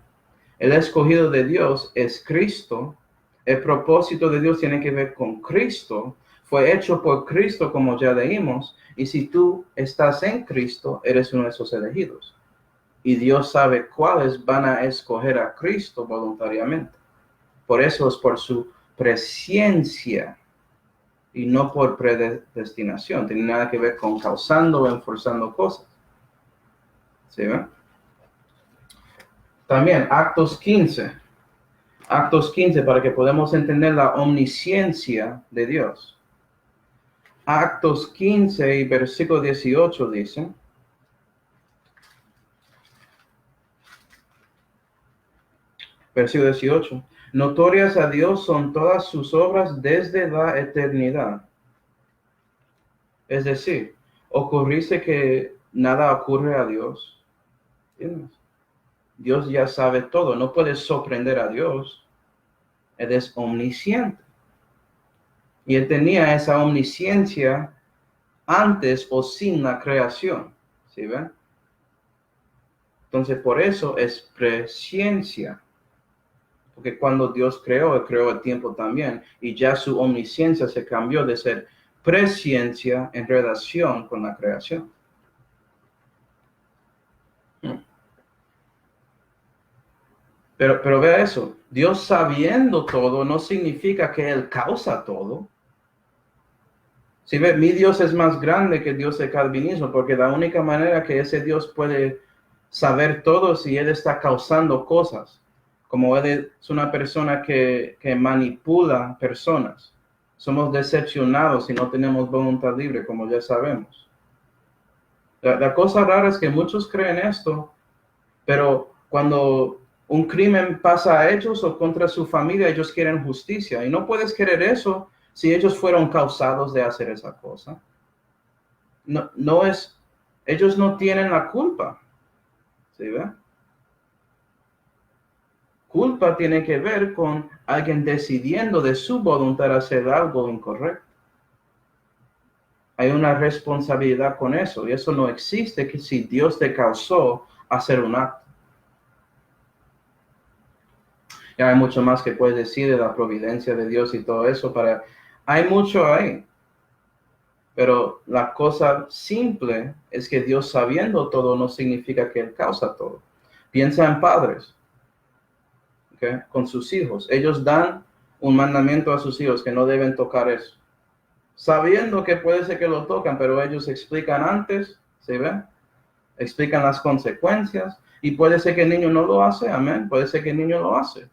El escogido de Dios es Cristo. El propósito de Dios tiene que ver con Cristo. Fue hecho por Cristo, como ya leímos. Y si tú estás en Cristo, eres uno de esos elegidos. Y Dios sabe cuáles van a escoger a Cristo voluntariamente. Por eso es por su presciencia y no por predestinación. Tiene nada que ver con causando o enforzando cosas. ¿Sí ven? También Actos 15. Actos 15 para que podamos entender la omnisciencia de Dios. Actos 15 y versículo 18 dice: versículo 18. Notorias a Dios son todas sus obras desde la eternidad. Es decir, ocurriese que nada ocurre a Dios. ¿Entiendes? Dios ya sabe todo. No puedes sorprender a Dios. Él es omnisciente. Y él tenía esa omnisciencia antes o sin la creación. ¿Sí ven? Entonces, por eso es presciencia. Porque cuando Dios creó, Él creó el tiempo también. Y ya su omnisciencia se cambió de ser presciencia en relación con la creación. Pero vea eso. Dios sabiendo todo no significa que Él causa todo. Si ve, mi Dios es más grande que el Dios del calvinismo, porque la única manera que ese Dios puede saber todo es si Él está causando cosas. Como Él es una persona que manipula personas. Somos decepcionados si no tenemos voluntad libre, como ya sabemos. La cosa rara es que muchos creen esto, pero cuando un crimen pasa a ellos o contra su familia, ellos quieren justicia. Y no puedes querer eso si ellos fueron causados de hacer esa cosa. No es, ellos no tienen la culpa. ¿Sí ve? Culpa tiene que ver con alguien decidiendo de su voluntad hacer algo incorrecto. Hay una responsabilidad con eso, y eso no existe que si Dios te causó hacer un acto. Ya hay mucho más que puedes decir de la providencia de Dios y todo eso. Hay mucho ahí. Pero la cosa simple es que Dios sabiendo todo no significa que Él causa todo. Piensa en padres, ¿okay? Con sus hijos. Ellos dan un mandamiento a sus hijos que no deben tocar eso. Sabiendo que puede ser que lo tocan, pero ellos explican antes, ¿se ve? Explican las consecuencias. Y puede ser que el niño no lo hace, amén. Puede ser que el niño lo hace.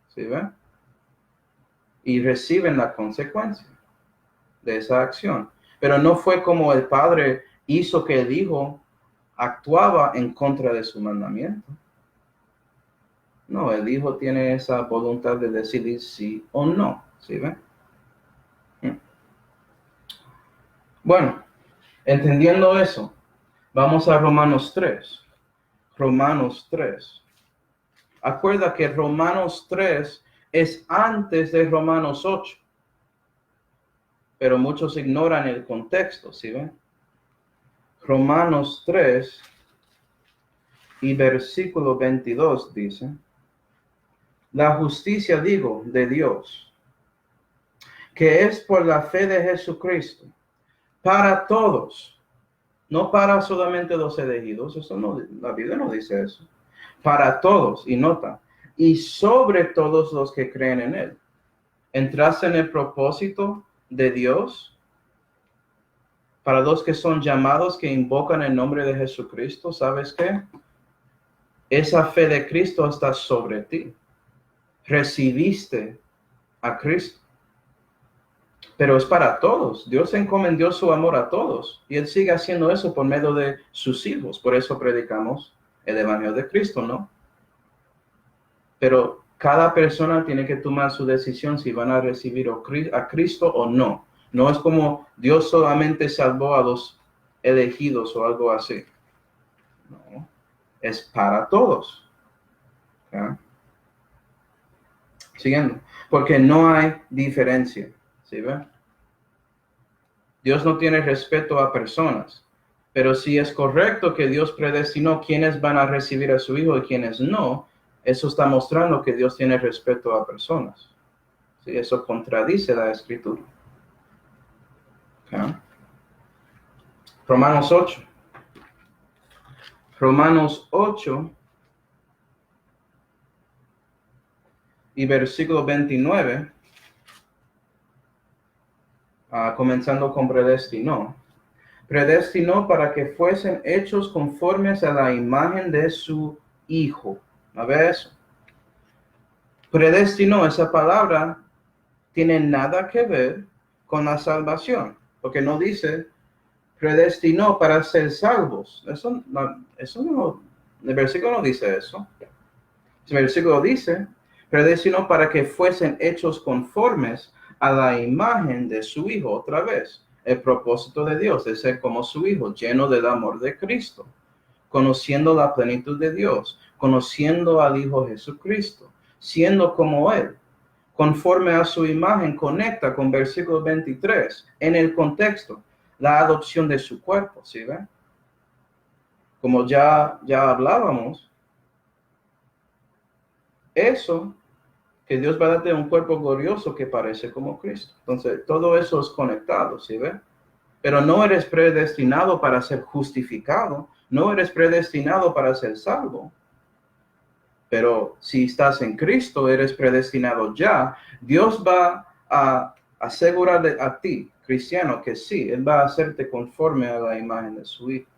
¿Sí ve? Y reciben la consecuencia de esa acción. Pero no fue como el padre hizo que el hijo actuaba en contra de su mandamiento. No, el hijo tiene esa voluntad de decidir sí o no. ¿Sí ve? Bueno, entendiendo eso, vamos a Romanos 3. Romanos 3. Acuerda que Romanos 3 es antes de Romanos 8. Pero muchos ignoran el contexto, ¿sí ven? Romanos 3 y versículo 22 dice: la justicia, digo, de Dios, que es por la fe de Jesucristo, para todos, no para solamente los elegidos, eso no, la Biblia no dice eso, para todos, y nota, y sobre todos los que creen en Él. ¿Entraste en el propósito de Dios? Para los que son llamados, que invocan el nombre de Jesucristo, ¿sabes qué? Esa fe de Cristo está sobre ti. Recibiste a Cristo. Pero es para todos. Dios encomendó su amor a todos. Y Él sigue haciendo eso por medio de sus hijos. Por eso predicamos el Evangelio de Cristo, ¿no? Pero cada persona tiene que tomar su decisión si van a recibir a Cristo o no. No es como Dios solamente salvó a los elegidos o algo así. No, es para todos. ¿Ya? Siguiendo. Porque no hay diferencia. ¿Sí ve? Dios no tiene respeto a personas. Pero si es correcto que Dios predestinó quiénes van a recibir a su hijo y quiénes no, eso está mostrando que Dios tiene respeto a personas. ¿Sí? Eso contradice la Escritura. ¿Okay? Romanos 8. Romanos 8 y versículo 29, comenzando con predestinó. Predestinó para que fuesen hechos conformes a la imagen de su Hijo. ¿No ve eso? Predestinó, esa palabra tiene nada que ver con la salvación, porque no dice predestinó para ser salvos. Eso no, el versículo no dice eso. El versículo dice predestinó para que fuesen hechos conformes a la imagen de su Hijo. Otra vez, el propósito de Dios es ser como su Hijo, lleno del amor de Cristo, conociendo la plenitud de Dios, conociendo al Hijo Jesucristo, siendo como Él, conforme a su imagen. Conecta con versículo 23 en el contexto, la adopción de su cuerpo, ¿sí ven? Como ya hablábamos, eso que Dios va a darte un cuerpo glorioso que parece como Cristo. Entonces, todo eso es conectado, ¿sí ven? Pero no eres predestinado para ser justificado, no eres predestinado para ser salvo. Pero si estás en Cristo, eres predestinado ya. Dios va a asegurar a ti, cristiano, que sí, Él va a hacerte conforme a la imagen de su Hijo.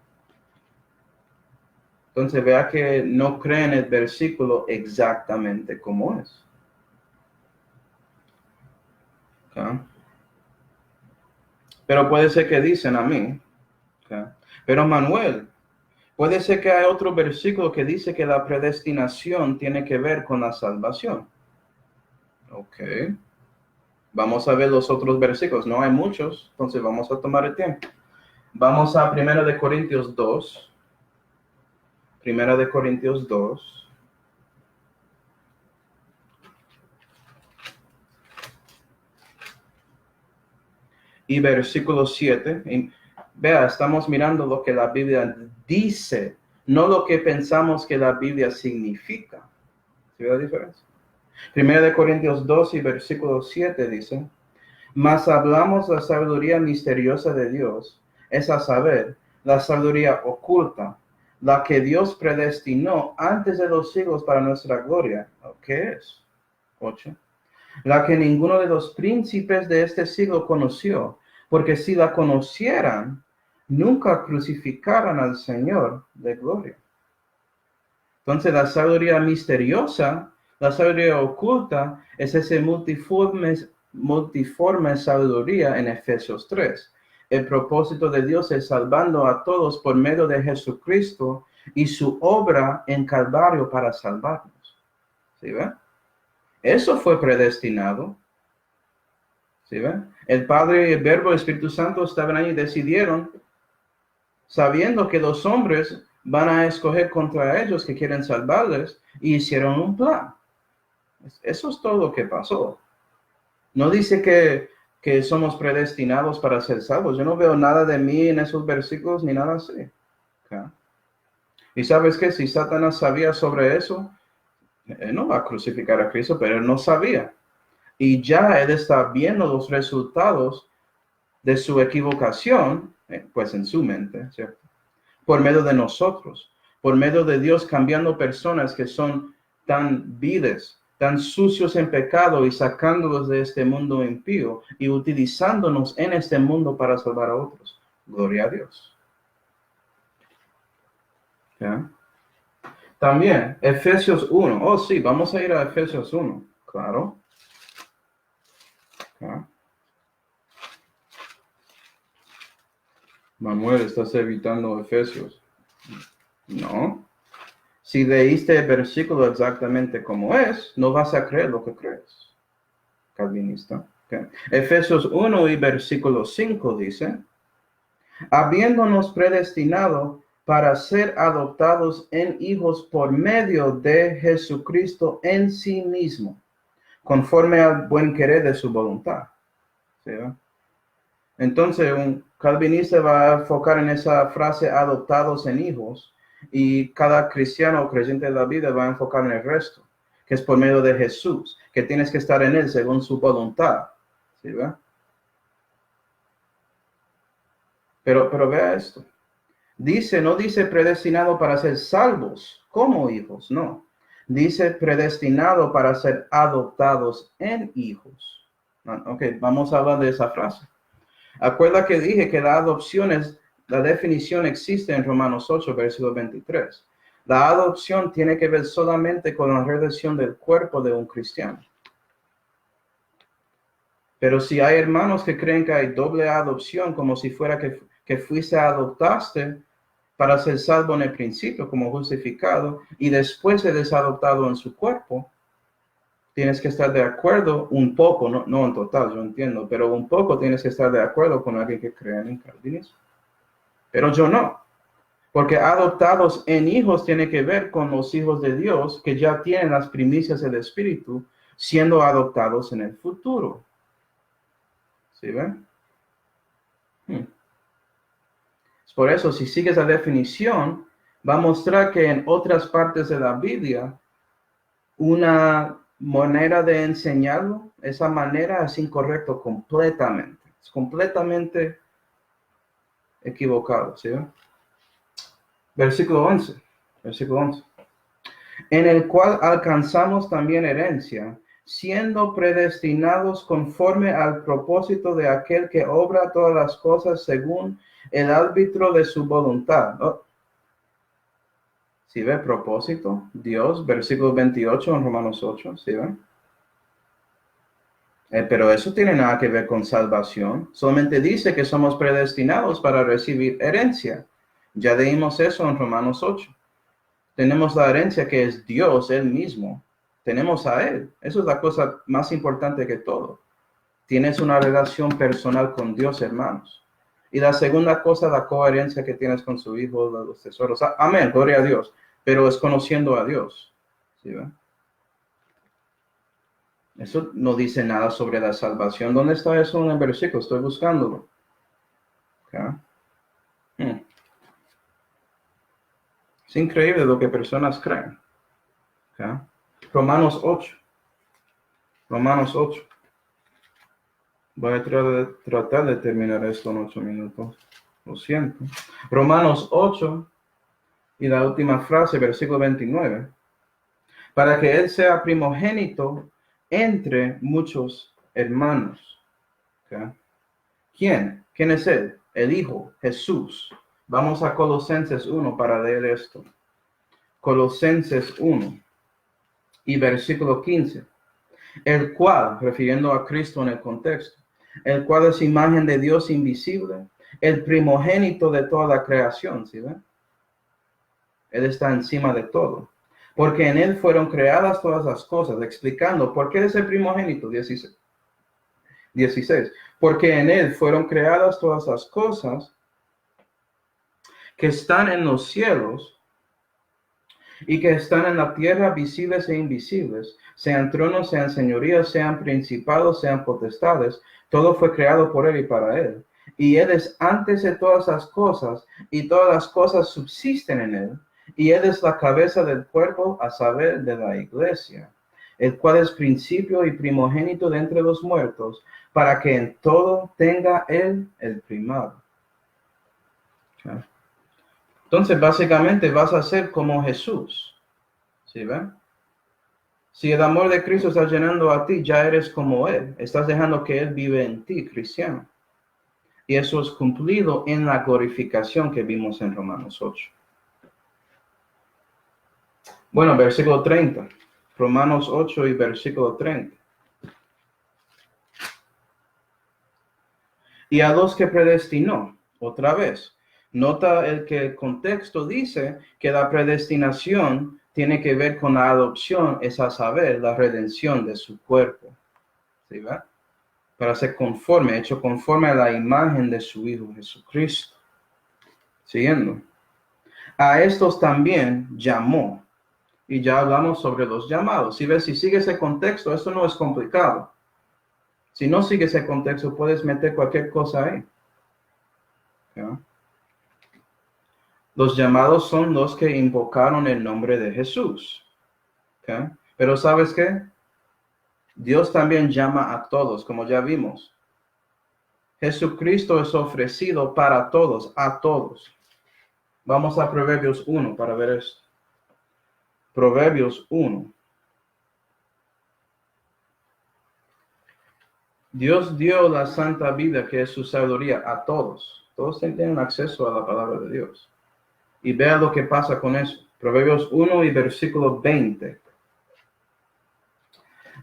Entonces vea que no cree en el versículo exactamente como es. ¿Okay? Pero puede ser que dicen a mí, ¿okay? Pero Manuel, puede ser que hay otro versículo que dice que la predestinación tiene que ver con la salvación. Ok. Vamos a ver los otros versículos. No hay muchos, entonces vamos a tomar el tiempo. Vamos a 1 de Corintios 2. 1 de Corintios 2. Y versículo 7. Y vea, estamos mirando lo que la Biblia dice, no lo que pensamos que la Biblia significa. ¿Sí ve la diferencia? 1 de Corintios 2 y versículo 7 dice: mas hablamos la sabiduría misteriosa de Dios, es a saber, la sabiduría oculta, la que Dios predestinó antes de los siglos para nuestra gloria. ¿Qué es? 8. La que ninguno de los príncipes de este siglo conoció, porque si la conocieran, nunca crucificaran al Señor de gloria. Entonces, la sabiduría misteriosa, la sabiduría oculta, es ese multiforme sabiduría en Efesios 3. El propósito de Dios es salvando a todos por medio de Jesucristo y su obra en Calvario para salvarnos. ¿Sí ven? Eso fue predestinado. ¿Sí ven? El Padre, el Verbo, el Espíritu Santo estaban ahí y decidieron, sabiendo que los hombres van a escoger contra ellos que quieren salvarles, y hicieron un plan. Eso es todo lo que pasó. No dice que somos predestinados para ser salvos. Yo no veo nada de mí en esos versículos ni nada así. ¿Okay? Y sabes que si Satanás sabía sobre eso, él no va a crucificar a Cristo, pero él no sabía. Y ya él está viendo los resultados de su equivocación, pues en su mente, ¿cierto? Por medio de nosotros, por medio de Dios cambiando personas que son tan viles, tan sucios en pecado y sacándolos de este mundo impío y utilizándonos en este mundo para salvar a otros. Gloria a Dios. ¿Ya? También, Efesios 1. Oh, sí, vamos a ir a Efesios 1. Claro. ¿Ya? Manuel, ¿estás evitando Efesios? No. Si leíste el versículo exactamente como es, no vas a creer lo que crees. Calvinista. Okay. Efesios 1 y versículo 5 dice: habiéndonos predestinado para ser adoptados en hijos por medio de Jesucristo en sí mismo, conforme al buen querer de su voluntad. ¿Sí? Entonces, un calvinista va a enfocar en esa frase adoptados en hijos, y cada cristiano o creyente de la vida va a enfocar en el resto, que es por medio de Jesús, que tienes que estar en él según su voluntad. ¿Sí, ve? Pero vea esto. Dice, no dice predestinado para ser salvos como hijos, no. Dice predestinado para ser adoptados en hijos. Ok, vamos a hablar de esa frase. Acuerda que dije que la adopción la definición existe en Romanos 8, versículo 23. La adopción tiene que ver solamente con la redención del cuerpo de un cristiano. Pero si hay hermanos que creen que hay doble adopción, como si fuera que fuiste adoptaste para ser salvo en el principio como justificado y después eres adoptado en su cuerpo, tienes que estar de acuerdo un poco, no en total, yo entiendo, pero un poco tienes que estar de acuerdo con alguien que cree en calvinismo. Pero yo no, porque adoptados en hijos tiene que ver con los hijos de Dios que ya tienen las primicias del Espíritu siendo adoptados en el futuro. ¿Sí ven? Por eso, si sigues la definición, va a mostrar que en otras partes de la Biblia, una manera de enseñarlo, esa manera es incorrecto completamente. Es completamente equivocado, ¿sí? Versículo 11. Versículo 11. En el cual alcanzamos también herencia, siendo predestinados conforme al propósito de aquel que obra todas las cosas según el árbitro de su voluntad. ¿No? ¿Sí ve? Propósito, Dios, versículo 28 en Romanos 8, ¿sí ve? Pero eso tiene nada que ver con salvación. Solamente dice que somos predestinados para recibir herencia. Ya leímos eso en Romanos 8. Tenemos la herencia que es Dios, Él mismo. Tenemos a Él. Eso es la cosa más importante que todo. Tienes una relación personal con Dios, hermanos. Y la segunda cosa, la coherencia que tienes con su Hijo, los tesoros. Amén, gloria a Dios. Pero es conociendo a Dios. ¿Sí ven? Eso no dice nada sobre la salvación. ¿Dónde está eso en el versículo? Estoy buscándolo. ¿Okay? Es increíble lo que personas creen. ¿Okay? Romanos 8. Romanos 8. Voy a tratar de terminar esto en 8 minutos. Lo siento. Romanos 8 y la última frase, versículo 29. Para que Él sea primogénito entre muchos hermanos. ¿Okay? ¿Quién? ¿Quién es Él? El Hijo, Jesús. Vamos a Colosenses 1 para leer esto. Colosenses 1 y versículo 15. El cual, refiriendo a Cristo en el contexto, el cual es imagen de Dios invisible, el primogénito de toda la creación, ¿sí ven? Él está encima de todo. Porque en Él fueron creadas todas las cosas, explicando por qué es el primogénito, 16. Porque en Él fueron creadas todas las cosas que están en los cielos y que están en la tierra, visibles e invisibles, sean tronos, sean señorías, sean principados, sean potestades, todo fue creado por Él y para Él. Y Él es antes de todas las cosas, y todas las cosas subsisten en Él, y Él es la cabeza del cuerpo, a saber, de la iglesia, el cual es principio y primogénito de entre los muertos, para que en todo tenga Él el primado. ¿Okay? Entonces, básicamente vas a ser como Jesús. ¿Sí ven? Si el amor de Cristo está llenando a ti, ya eres como Él. Estás dejando que Él vive en ti, cristiano. Y eso es cumplido en la glorificación que vimos en Romanos 8. Bueno, versículo 30. Romanos 8 y versículo 30. Y a los que predestinó, otra vez. Nota el contexto dice que la predestinación tiene que ver con la adopción, es a saber, la redención de su cuerpo. ¿Sí va? Para ser conforme, hecho conforme a la imagen de su Hijo Jesucristo. Siguiendo. A estos también llamó. Y ya hablamos sobre los llamados. Si ves, si sigue ese contexto, esto no es complicado. Si no sigue ese contexto, puedes meter cualquier cosa ahí. ¿Ya? Los llamados son los que invocaron el nombre de Jesús. ¿Okay? Pero ¿sabes qué? Dios también llama a todos, como ya vimos. Jesucristo es ofrecido para todos, a todos. Vamos a Proverbios 1 para ver esto. Proverbios 1. Dios dio la santa vida, que es su sabiduría, a todos. Todos tienen acceso a la palabra de Dios. Y vea lo que pasa con eso. Proverbios 1 y versículo 20.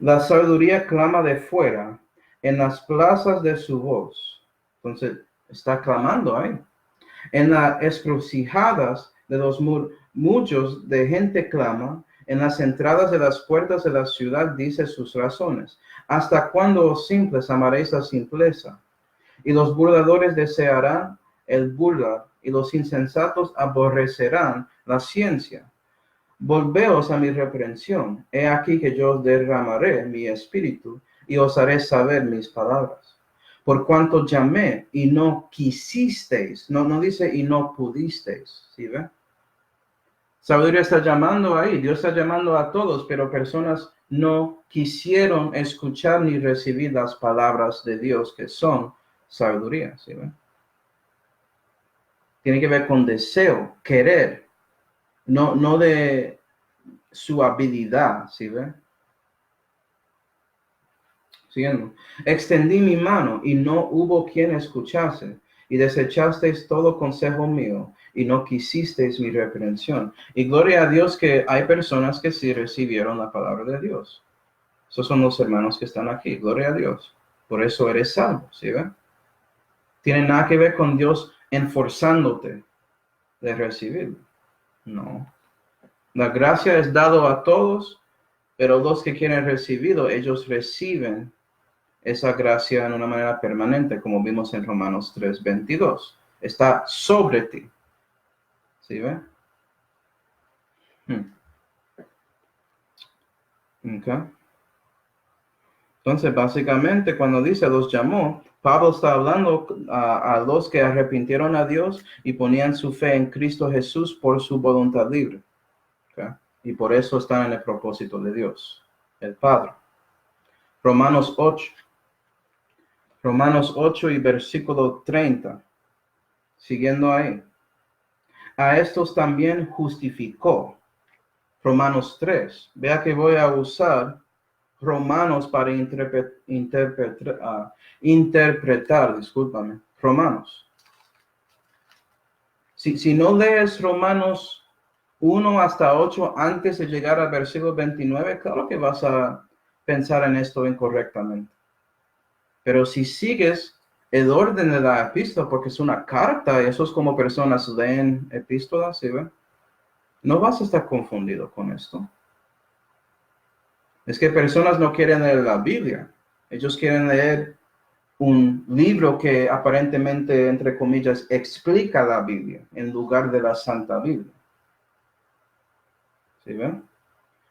La sabiduría clama de fuera, en las plazas de su voz. Entonces, está clamando ahí. En las encrucijadas de los muchos de gente clama, en las entradas de las puertas de la ciudad dice sus razones. ¿Hasta cuándo los simples amaréis la simpleza? Y los burladores desearán el burlar, y los insensatos aborrecerán la ciencia. Volveos a mi reprensión. He aquí que yo os derramaré mi espíritu, y os haré saber mis palabras. Por cuanto llamé y no quisisteis, no dice y no pudisteis, ¿sí ve? Sabiduría está llamando ahí, Dios está llamando a todos, pero personas no quisieron escuchar ni recibir las palabras de Dios, que son sabiduría, ¿sí ve? Tiene que ver con deseo, querer, no de su habilidad, ¿sí ve? Siguiendo. Extendí mi mano y no hubo quien escuchase, y desechasteis todo consejo mío, y no quisisteis mi reprensión. Y gloria a Dios que hay personas que sí recibieron la palabra de Dios. Esos son los hermanos que están aquí. Gloria a Dios. Por eso eres salvo, ¿sí ve? Tiene nada que ver con Dios enforzándote de recibirlo. No. La gracia es dado a todos, pero los que quieren recibirlo, ellos reciben esa gracia en una manera permanente, como vimos en Romanos 3:22. Está sobre ti. ¿Sí ve? Okay. Entonces, básicamente, cuando dice los llamó, Pablo está hablando a los que arrepintieron a Dios y ponían su fe en Cristo Jesús por su voluntad libre. Okay. Y por eso están en el propósito de Dios, el Padre. Romanos 8. Romanos 8 y versículo 30. Siguiendo ahí. A estos también justificó. Romanos 3. Vea que voy a usar Romanos para interpretar, discúlpame, Romanos. Si no lees Romanos 1 hasta 8 antes de llegar al versículo 29, claro que vas a pensar en esto incorrectamente. Pero si sigues el orden de la epístola, porque es una carta, y eso es como personas leen epístolas, ¿sí ven? No vas a estar confundido con esto. Es que personas no quieren leer la Biblia. Ellos quieren leer un libro que aparentemente, entre comillas, explica la Biblia en lugar de la Santa Biblia. ¿Sí ven?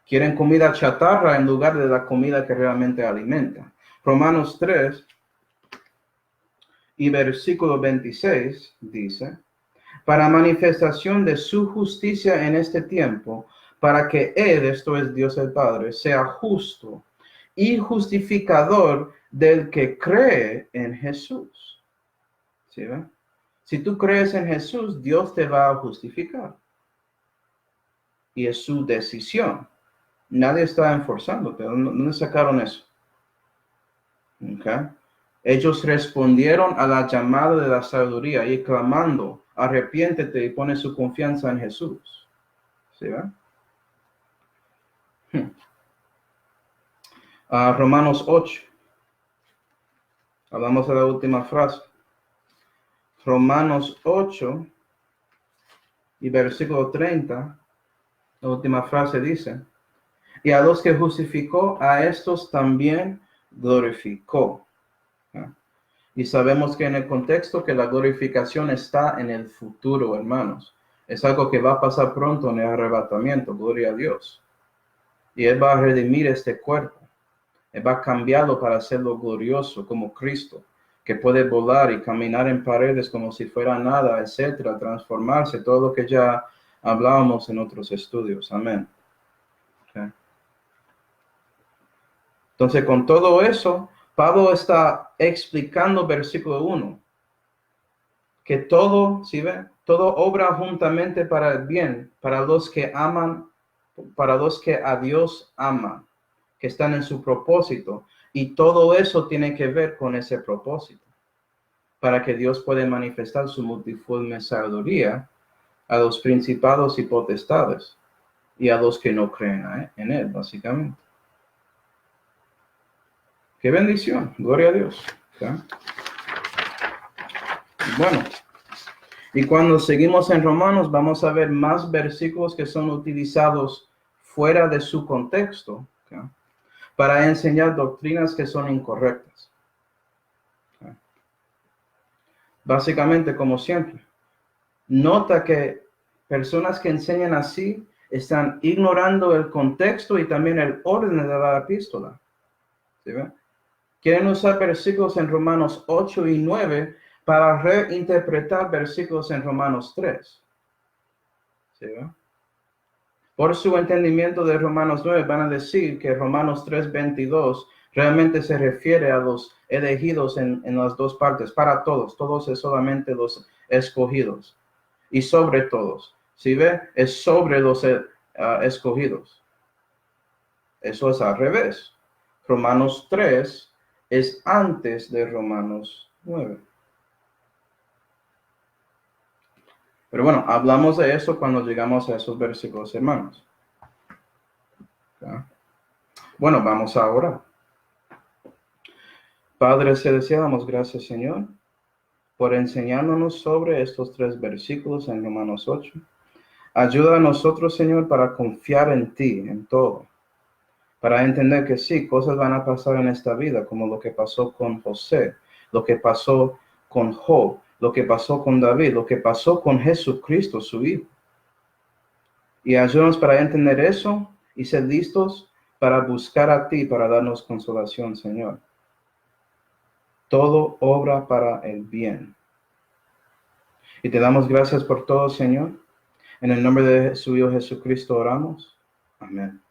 Quieren comida chatarra en lugar de la comida que realmente alimenta. Romanos 3 y versículo 26 dice: para manifestación de su justicia en este tiempo, para que Él, esto es Dios el Padre, sea justo y justificador del que cree en Jesús. ¿Sí ven? Si tú crees en Jesús, Dios te va a justificar. Y es su decisión. Nadie está enforzándote. ¿Dónde sacaron eso? Okay. Ellos respondieron a la llamada de la sabiduría y clamando, arrepiéntete y pone su confianza en Jesús. ¿Sí ven? Romanos 8. Hablamos de la última frase. Romanos 8 y versículo 30. La última frase dice: y a los que justificó, a estos también glorificó. Y sabemos que en el contexto que la glorificación está en el futuro, hermanos. Es algo que va a pasar pronto en el arrebatamiento, gloria a Dios. Y Él va a redimir este cuerpo. Él va a cambiarlo para hacerlo glorioso como Cristo, que puede volar y caminar en paredes como si fuera nada, etcétera, transformarse, todo lo que ya hablábamos en otros estudios. Amén. Okay. Entonces, con todo eso, Pablo está explicando versículo 1, que todo, ¿sí ve? Todo obra juntamente para el bien, para los que aman, para los que a Dios aman, que están en su propósito. Y todo eso tiene que ver con ese propósito, para que Dios pueda manifestar su multiforme sabiduría a los principados y potestades y a los que no creen en Él, básicamente. ¡Qué bendición! Gloria a Dios. ¿Okay? Bueno, y cuando seguimos en Romanos, vamos a ver más versículos que son utilizados fuera de su contexto, ¿okay? Para enseñar doctrinas que son incorrectas. ¿Okay? Básicamente, como siempre, nota que personas que enseñan así están ignorando el contexto y también el orden de la epístola. ¿Sí ven? Quieren usar versículos en Romanos 8 y 9 para reinterpretar versículos en Romanos 3. ¿Sí ven? Por su entendimiento de Romanos 9 van a decir que Romanos 3:22 realmente se refiere a los elegidos en las dos partes, para todos. Todos es solamente los escogidos. Y sobre todos. ¿Sí ve? Es sobre los escogidos. Eso es al revés. Romanos 3 es antes de Romanos 9. Pero bueno, hablamos de eso cuando llegamos a esos versículos, hermanos. ¿Ya? Bueno, vamos a orar. Padre celestial, damos gracias, Señor, por enseñándonos sobre estos 3 versículos en Romanos 8. Ayuda a nosotros, Señor, para confiar en ti, en todo. Para entender que sí, cosas van a pasar en esta vida, como lo que pasó con José, lo que pasó con Job, lo que pasó con David, lo que pasó con Jesucristo, su Hijo. Y ayúdanos para entender eso y ser listos para buscar a ti, para darnos consolación, Señor. Todo obra para el bien. Y te damos gracias por todo, Señor. En el nombre de su Hijo Jesucristo oramos. Amén.